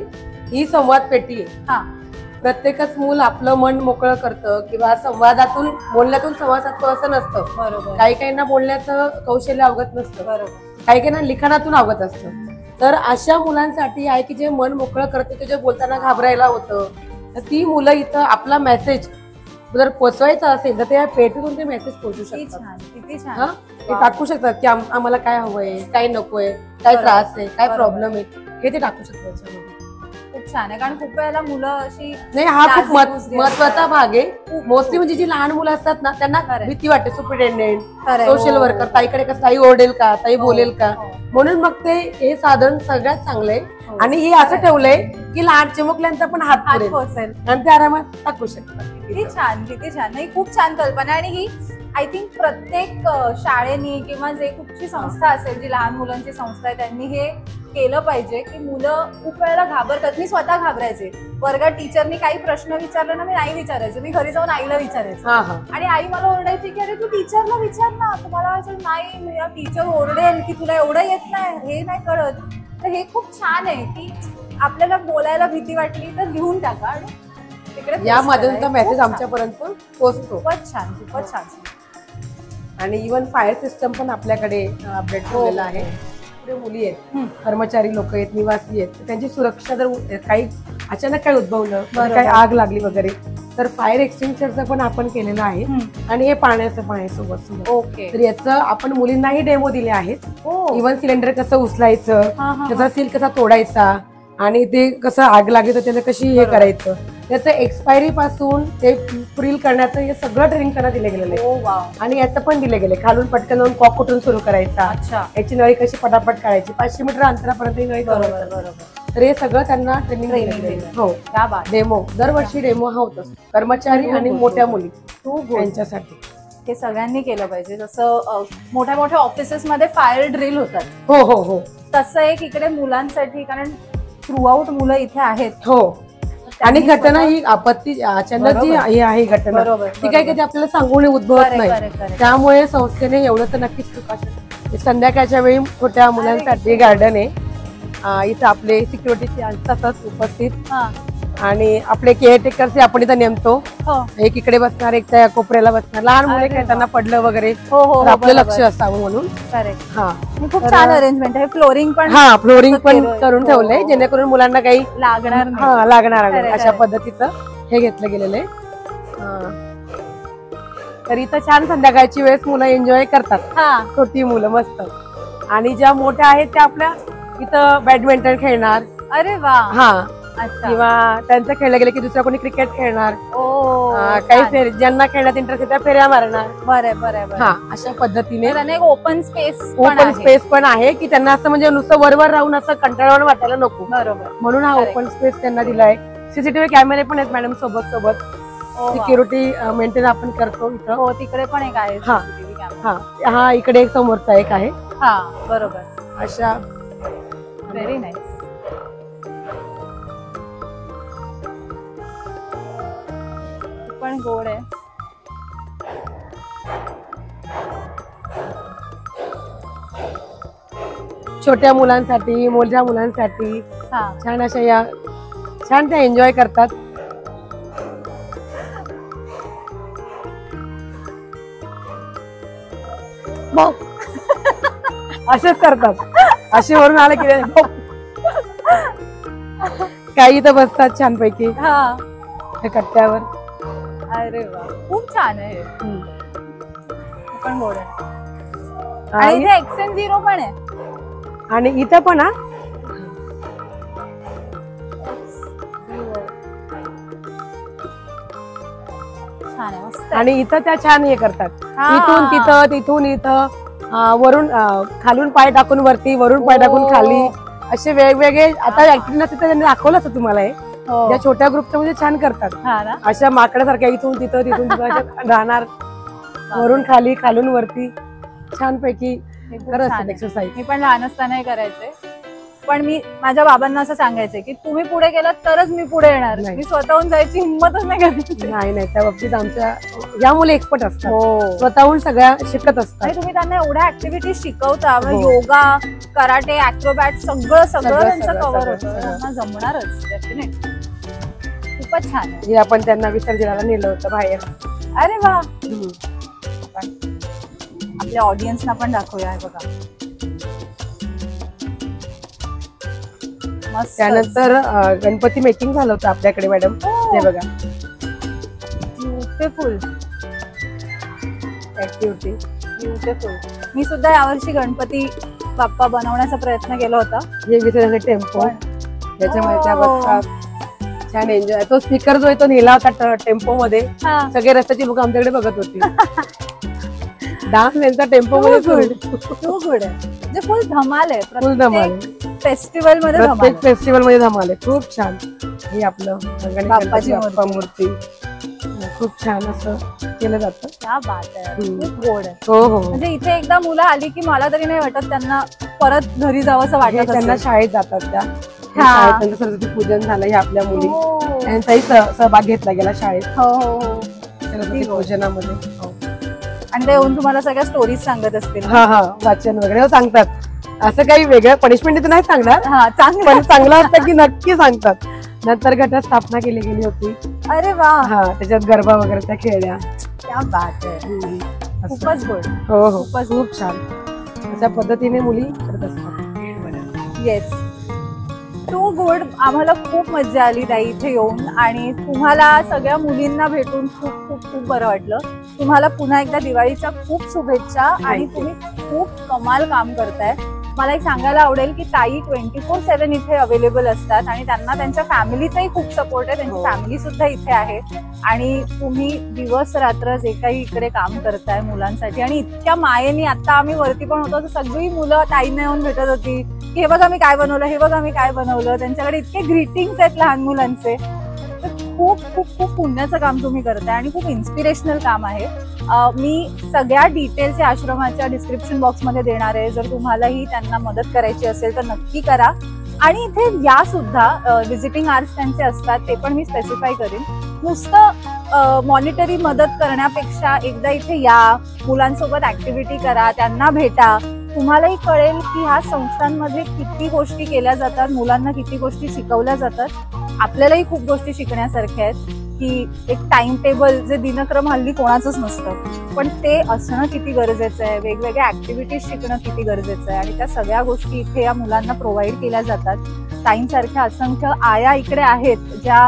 ही संवाद पेटी आहे. प्रत्येकच मूल आपलं मन मोकळं करतं किंवा संवादातून बोलण्यातून संवाद साधतो असं नसतं. बरोबर. काही काहींना बोलण्याचं कौशल्य अवगत नसतं. बरोबर. काही काहींना लिखाणातून अवगत असतं. तर अशा मुलांसाठी आहे की जे मन मोकळं करते, ते जे बोलताना घाबरायला होतं, तर ती मुलं इथं आपला मेसेज जर पोचवायचा असेल तर त्या पेटीतून ते मेसेज पोहोचू शकतात. किती छान. ते टाकू शकतात की आम्हाला काय हवंय, काय नकोय, काय त्रास आहे, काय प्रॉब्लेम आहे, हे ते टाकू शकतात. खूप छान आहे. कारण खूप वेळेला मुलं अशी नाही, हा खूप महत्वाचा भाग आहे. मोस्टली म्हणजे जी लहान मुलं असतात ना, त्यांना भीती वाटते. सुपरिटेंडेंट, सोशल वर्कर, ताईकडे कसं ताई ओरडेल का, ताई बोलेल का, म्हणून मग ते हे साधन सगळ्यात चांगलंय. आणि हे असं ठेवलंय की लहान चिमुकल्यांचा पण हात पोहोचेल आणि ते आरामात टाकू शकतात. किती छान, किती छान. नाही, खूप छान कल्पना. आणि ही आय थिंक प्रत्येक शाळेनी किंवा जे कुठची संस्था असेल, जी लहान मुलांची संस्था आहे, त्यांनी हे केलं पाहिजे की मुलं खूप वेळेला घाबरतात. मी स्वतः घाबरायचे. वर्गात टीचरनी काही प्रश्न विचारले ना, मी नाही विचारायचं, मी घरी जाऊन आईला विचारायचं. आणि आई मला ओरडायची की अरे तू टीचरला विचार ना. तुम्हाला असं नाही, टीचर ओरडेल की तुला एवढं येत नाही, हे नाही कळत. तर हे खूप छान आहे की आपल्याला बोलायला भीती वाटली तर लिहून टाका आणि तिकडे या माध्यमाचा मेसेज आमच्यापर्यंत पोहोचतो. खूपच छान, खूपच छान. आणि इव्हन फायर सिस्टम पण आपल्याकडे अपडेट केलेलं आहे. पुढे मुली आहेत, कर्मचारी लोक आहेत, निवासी आहेत, त्यांची सुरक्षा जर काही अचानक काही उद्भवलं, काही आग लागली वगैरे, तर फायर एक्सटिंग्विशरचं पण आपण केलेलं आहे. आणि हे पाण्याचं पण आहे सोबत. ओके. तर याचं आपण मुलींनाही डेमो दिले आहेत. इव्हन सिलेंडर कसं उचलायचं, त्याचा सील कसा तोडायचा आणि ते कसं आग लागली तर त्याला कशी हे करायचं, त्याचं एक्सपायरी पासून ते प्रिल करण्याचं हे सगळं ट्रेनिंग करण्यात दिलं गेलेलं आहे. आणि याचं पण दिले गेले, खालून पटकन जाऊन कॉक कुठून सुरू करायचा, याची नळी कशी पटापट काढायची, 500 मीटर अंतरापर्यंत ही नळी बरोबर. तर हे सगळं त्यांना ट्रेनिंग. हो, डेमो दरवर्षी डेमो हा होत असतो कर्मचारी आणि मोठ्या मुली यांच्यासाठी. हे सगळ्यांनी केलं पाहिजे. जसं मोठ्या मोठ्या ऑफिसेस मध्ये फायर ड्रिल होतात, हो हो हो, तसं एक इकडे मुलांसाठी, कारण थ्रू आउट मुलं इथे आहेत. हो. आणि घटना ही आपत्ती अचानक जी ही आहे घटना, ती काही कधी आपल्याला सांगून उद्भवत नाही. त्यामुळे संस्थेने एवढं तर नक्कीच प्रिकॉशन. संध्याकाळच्या वेळी छोट्या मुलांसाठी गार्डन आहे. इथं आपले सिक्युरिटीचे असतातच उपस्थित आणि आपले केअरटेकर्स आपण इथं नेमतो. एक इकडे बसणार, एक त्या कोपऱ्याला बसणार. लहान मुले काय त्यांना पडलं वगैरे तर आपलं लक्ष असावं म्हणून. हा खूप छान अरेंजमेंट आहे. फ्लोरिंग पण फ्लोरिंग पण करून ठेवलंय जेणेकरून मुलांना काही लागणार नाही अशा पद्धतीचं हे घेतलं गेलेलं आहे. तर इथं छान संध्याकाळची वेळेस मुलं एन्जॉय करतात. छोटी मुलं मस्त. आणि ज्या मोठ्या आहेत त्या आपल्या इथं बॅडमिंटन खेळणार. अरे वा. किंवा त्यांचं खेळलं गेलं की दुसऱ्या कोणी क्रिकेट खेळणार. काही ज्यांना खेळण्यात इंटरेस्ट आहे त्या फेऱ्या मारणार. बरं. अशा पद्धतीने ओपन स्पेस पण आहे की त्यांना असं म्हणजे नुसतं वरवर राहून असं कंटाळवाणं वाटायला नको. बरोबर. म्हणून हा ओपन स्पेस त्यांना दिलाय. सीसीटीव्ही कॅमेरे पण आहेत मॅडम सोबत. सिक्युरिटी मेंटेन आपण करतो इथं. हो तिकडे पण एक आहे. हा इकडे एक समोरचा एक आहे. बरोबर. अशा व्हेरी नाईस. पण गोड आहे. छोट्या मुलांसाठी मोठ्या मुलांसाठी छान अशा या छान त्या एन्जॉय करतात. असेच करतात. असे वरून आले की काही तर बसतात छानपैकी कट्ट्यावर. अरे वा खूप छान आहे. पण गोड आहे. आणि इथे एक्सेन 0 पण आहे. आणि इथं पण छान आहे. मस्त. आणि इथं त्या छान हे करतात. इथून तिथं तिथून इथं वरून खालून पाय टाकून वरती वरून पाय टाकून खाली असे वेगवेगळे. आता ऍक्टिव्हिटी नसते त्यांनी दाखवलं असं तुम्हाला हे. या छोट्या ग्रुपच्या म्हणजे छान करतात. अशा माकडासारख्या इथून तिथं तिथून तिथं राहणार. वरून खाली खालून वरती छानपैकी करत एक्सरसाइज. मी पण लहान असताना हे करायचे. पण मी माझ्या बाबांना असं सांगायचे की तुम्ही पुढे गेलात तरच मी पुढे येणार. मी स्वतःहून जायची हिंमतच नाही करायची. नाही त्या बाबतीत आमच्या या मुले एक्सपर्ट असतात. स्वतःहून सगळ्या शिकत असतात. आणि तुम्ही त्यांना एवढ्या ऍक्टिव्हिटी शिकवता. योगा, कराटे, ऍक्रोबॅट सगळं त्यांचं कव्हर होतं. त्यांना जमणारच डेफिनेट. खूपच छान. हे आपण त्यांना विसर्जनाला नेलं होतं बाहेर. अरे वा. आपल्या ऑडियन्सना पण दाखवूया. बघा त्यानंतर गणपती मेकिंग झालं होतं आपल्याकडे मॅडम. हे बघा ब्युटिफुल ऍक्टिव्हिटी. मी सुद्धा यावर्षी गणपती बाप्पा बनवण्याचा प्रयत्न केला होता. हे विसर्जन टेम्पो त्याच्यामध्ये त्या बसतात छान एन्जॉय. तो स्पीकर जो आहे तो नेला होता टेम्पो मध्ये. सगळे रस्त्याची लोक आमच्याकडे बघत होती. डान्स त्यांचा टेम्पो मध्ये गुड आहे. म्हणजे फुल धमाल आहे. फुल धमाल फेस्टिवल मध्ये धमाल आहे. खूप छान. हे आपलं बाप्पाची मूर्ती खूप छान असं केलं जातं. क्या बात आहे. खूप गोड आहे. हो. म्हणजे इथे एकदा मुलं आली की मला तरी नाही वाटत त्यांना परत घरी जावं असं वाटत. त्यांना शाळेत जातात त्या. सरस्वती पूजन झालं. हे आपल्या मुली त्यांचाही सहभाग घेतला गेला शाळेत सरस्वती पूजनामध्ये. आणि ते येऊन तुम्हाला सगळ्या स्टोरीज सांगत असतील. वाचन वगैरे सांगतात. असं काही वेगळं पनिशमेंट नाही सांगणार. पण चांगलं असतं की नक्की सांगतात. नंतर घटस्थापना केली गेली होती. अरे वा. त्याच्यात गरबा वगैरे त्या खेळल्या. क्या बात आहे. खूपच गोड. हो खूप छान. अशा पद्धतीने मुली करत असतात. Yes too good. आम्हाला खूप मजा आली ताई इथे येऊन. आणि तुम्हाला सगळ्या मुलींना भेटून खूप खूप खूप बरं वाटलं. तुम्हाला पुन्हा एकदा दिवाळीच्या खूप शुभेच्छा. आणि तुम्ही खूप कमाल काम करताय. मला एक सांगायला आवडेल की ताई 24/7 इथे अवेलेबल असतात. आणि त्यांना त्यांच्या फॅमिलीचाही खूप सपोर्ट आहे. त्यांची फॅमिली सुद्धा इथे आहे. आणि तुम्ही दिवस रात्र जे काही इकडे काम करताय मुलांसाठी आणि इतक्या मायेनी. आता आम्ही वरती पण होतो तर सगळी मुलं ताईंना येऊन भेटत होती की हे बघा मी काय बनवलं, हे बघा मी काय बनवलं. त्यांच्याकडे इतके ग्रीटिंग्स आहेत लहान मुलांचे. खूप खूप खूप पुण्याचं काम तुम्ही करताय आणि खूप इन्स्पिरेशनल काम आहे. मी सगळ्या डिटेल्स या आश्रमाच्या डिस्क्रिप्शन बॉक्समध्ये देणार आहे. जर तुम्हालाही त्यांना मदत करायची असेल तर नक्की करा. आणि इथे या सुद्धा व्हिजिटिंग आवर्स त्यांचे असतात. ते पण मी स्पेसिफाय करेन. नुसतं मॉनिटरी मदत करण्यापेक्षा एकदा इथे या, मुलांसोबत ऍक्टिव्हिटी करा, त्यांना भेटा. तुम्हालाही कळेल की ह्या संस्थांमध्ये किती गोष्टी केल्या जातात, मुलांना किती गोष्टी शिकवल्या जातात. आपल्यालाही खूप गोष्टी शिकण्यासारख्या आहेत की एक टाइम टेबल जे दिनक्रम हल्ली कोणाचंच नसतं, पण ते असणं किती गरजेचं आहे, वेगवेगळ्या ऍक्टिव्हिटीज शिकणं किती गरजेचं आहे आणि त्या सगळ्या गोष्टी इथे या मुलांना प्रोव्हाइड केल्या जातात. ताईंसारख्या असंख्य आया इकडे आहेत ज्या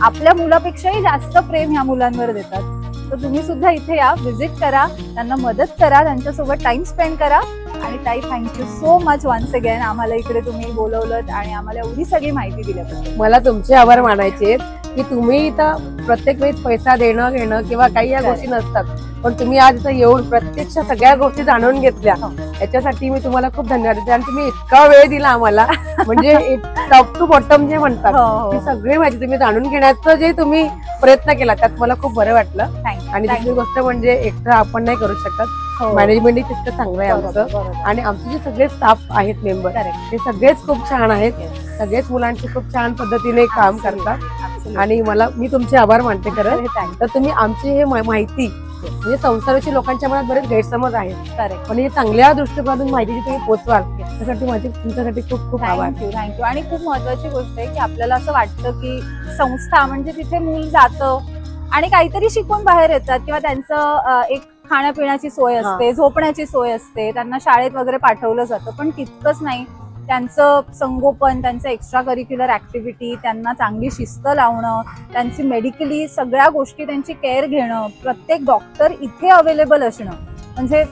आपल्या मुलापेक्षाही जास्त प्रेम ह्या मुलांवर देतात. तर तुम्ही सुद्धा इथे या, व्हिजिट करा, त्यांना मदत करा, त्यांच्यासोबत टाइम स्पेंड करा. आणि ताई, thank you so much once again आम्हाला इकडे तुम्ही बोलवलं आणि आम्हाला एवढी सगळी माहिती दिल्याबद्दल. मला तुमचे आभार मानायचे की तुम्ही इथं प्रत्येक वेळेस पैसा देणं घेणं किंवा काही या गोष्टी नसतात, पण तुम्ही आज इथं येऊन प्रत्यक्ष सगळ्या गोष्टी जाणून घेतल्या, याच्यासाठी मी तुम्हाला खूप धन्यवाद देते. आणि तुम्ही इतका वेळ दिला आम्हाला, म्हणजे टॉप टू बॉटम जे म्हणतात ती सगळी माहिती तुम्ही जाणून घेण्याचं जे तुम्ही प्रयत्न केला त्यात मला खूप बरं वाटलं. आणि दुसरी गोष्ट म्हणजे एकटं आपण नाही करू शकत, मॅनेजमेंट तितकं चांगलं आहे आमचं. आणि आमचे जे सगळे स्टाफ आहेत मेंबर ते सगळेच खूप छान आहेत, सगळेच मुलांची खूप छान पद्धतीने काम करतात आणि मी तुमचे आभार मानते खरं. तर तुम्ही आमची हे माहिती म्हणजे संसाराची लोकांच्या मनात बरेच गैरसमज आहेत, पण हे चांगल्या दृष्टिकोनातून माहिती तुम्ही पोहोचवाल त्यासाठी माझे तुमच्यासाठी खूप खूप आभार. थँक्यू. आणि खूप महत्वाची गोष्ट आहे की आपल्याला असं वाटतं की संस्था म्हणजे तिथे मूल जातं आणि काहीतरी शिकून बाहेर येतात किंवा त्यांचं एक खाण्यापिण्याची सोय असते, झोपण्याची सोय असते, त्यांना शाळेत वगैरे पाठवलं जातं, पण तितकंच नाही. त्यांचं संगोपन, त्यांचं एक्स्ट्रा करिक्युलर ऍक्टिव्हिटी, त्यांना चांगली शिस्त लावणं, त्यांची मेडिकली सगळ्या गोष्टी त्यांची केअर घेणं, प्रत्येक डॉक्टर इथे अवेलेबल असणं, म्हणजे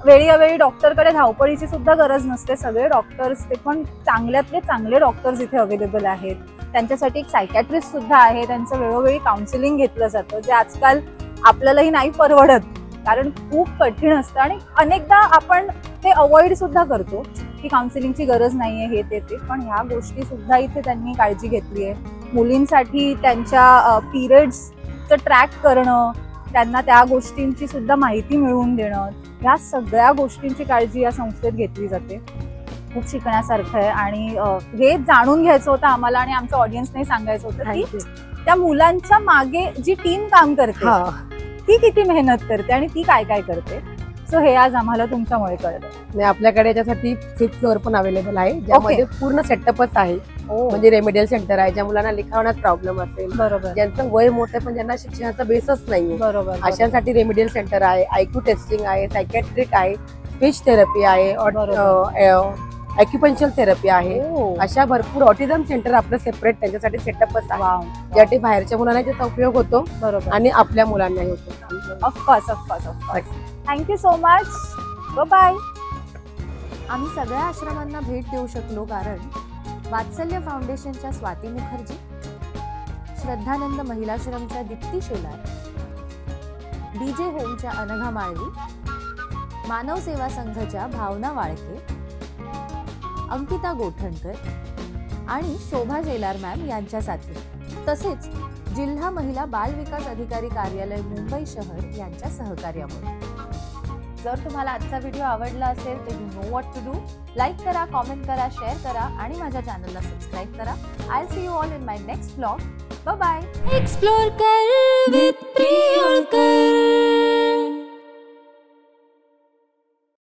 वेळी अवेळी डॉक्टरकडे धावपळीची सुद्धा गरज नसते. सगळे डॉक्टर्स ते पण चांगल्यातले चांगले डॉक्टर्स इथे अवेलेबल आहेत. त्यांच्यासाठी एक सायकॅट्रिस्ट सुद्धा आहे, त्यांचं वेळोवेळी काउन्सिलिंग घेतलं जातं, जे आजकाल आपल्यालाही नाही परवडत कारण खूप कठीण असतं आणि अनेकदा आपण ते अवॉइड सुद्धा करतो की काउन्सिलिंगची गरज नाहीये हे ते, पण ह्या गोष्टी सुद्धा इथे त्यांनी काळजी घेतली आहे. मुलींसाठी त्यांच्या पिरियड्सचं ट्रॅक करणं, त्यांना त्या गोष्टींची सुद्धा माहिती मिळवून देणं, ह्या सगळ्या गोष्टींची काळजी या संस्थेत घेतली जाते. खूप शिकण्यासारखं आहे आणि हे जाणून घ्यायचं होतं आम्हाला आणि आमच्या ऑडियन्सने सांगायचं होतं की त्या मुलांच्या मागे जी टीम काम करते ती किती मेहनत करते आणि ती काय काय करते. सो हे आज आम्हाला तुमच्यामुळे कळलं. आपल्याकडे याच्यासाठी 5th फ्लोअर पण अवेलेबल आहे, ज्यामध्ये पूर्ण सेटअपच आहे. म्हणजे रेमेडियल सेंटर आहे, ज्या मुलांना लिखावण्यात प्रॉब्लेम असेल, बरोबर, ज्यांचं वय मोठं पण ज्यांना शिक्षणाचा बेसच नाही, बरोबर, अशांसाठी रेमेडियल सेंटर आहे. IQ टेस्टिंग आहे, सायकॅट्रिक आहे, स्पीच थेरपी आहे, ॲक्युपंक्चर थेरपी आहे. अशा भरपूर ऑटिझम सेंटर आपलं सेपरेट त्यांच्यासाठी सेटअपच आहे, ज्यासाठी बाहेरच्या मुलांना त्याचा उपयोग होतो, बरोबर, आणि आपल्या मुलांनाही होतो. Of course. Thank you so much. Bye. आम्ही सगळ्या आश्रमांना भेट देऊ शकलो कारण वात्सल्य फाउंडेशनच्या स्वाती मुखर्जी, श्रद्धानंद महिलाश्रमच्या दीप्ती शेलार, DJ होमच्या अनघा माळवी, मानव सेवा संघाच्या भावना वाळके, अंकिता गोठणकर आणि शोभा जेलार मॅम यांच्या साथी, तसेच जिल्हा महिला बाल विकास अधिकारी कार्यालय मुंबई शहर यांच्या सहकार्यामुळे. जर तुम्हाला आजचा व्हिडिओ आवडला असेल तर you know what to do. Like करा, कॉमेंट करा, शेअर करा आणि माझ्या चॅनलला सबस्क्राईब करा. I will see you all in my next blog. Bye. Explore कर विथ प्रियंका.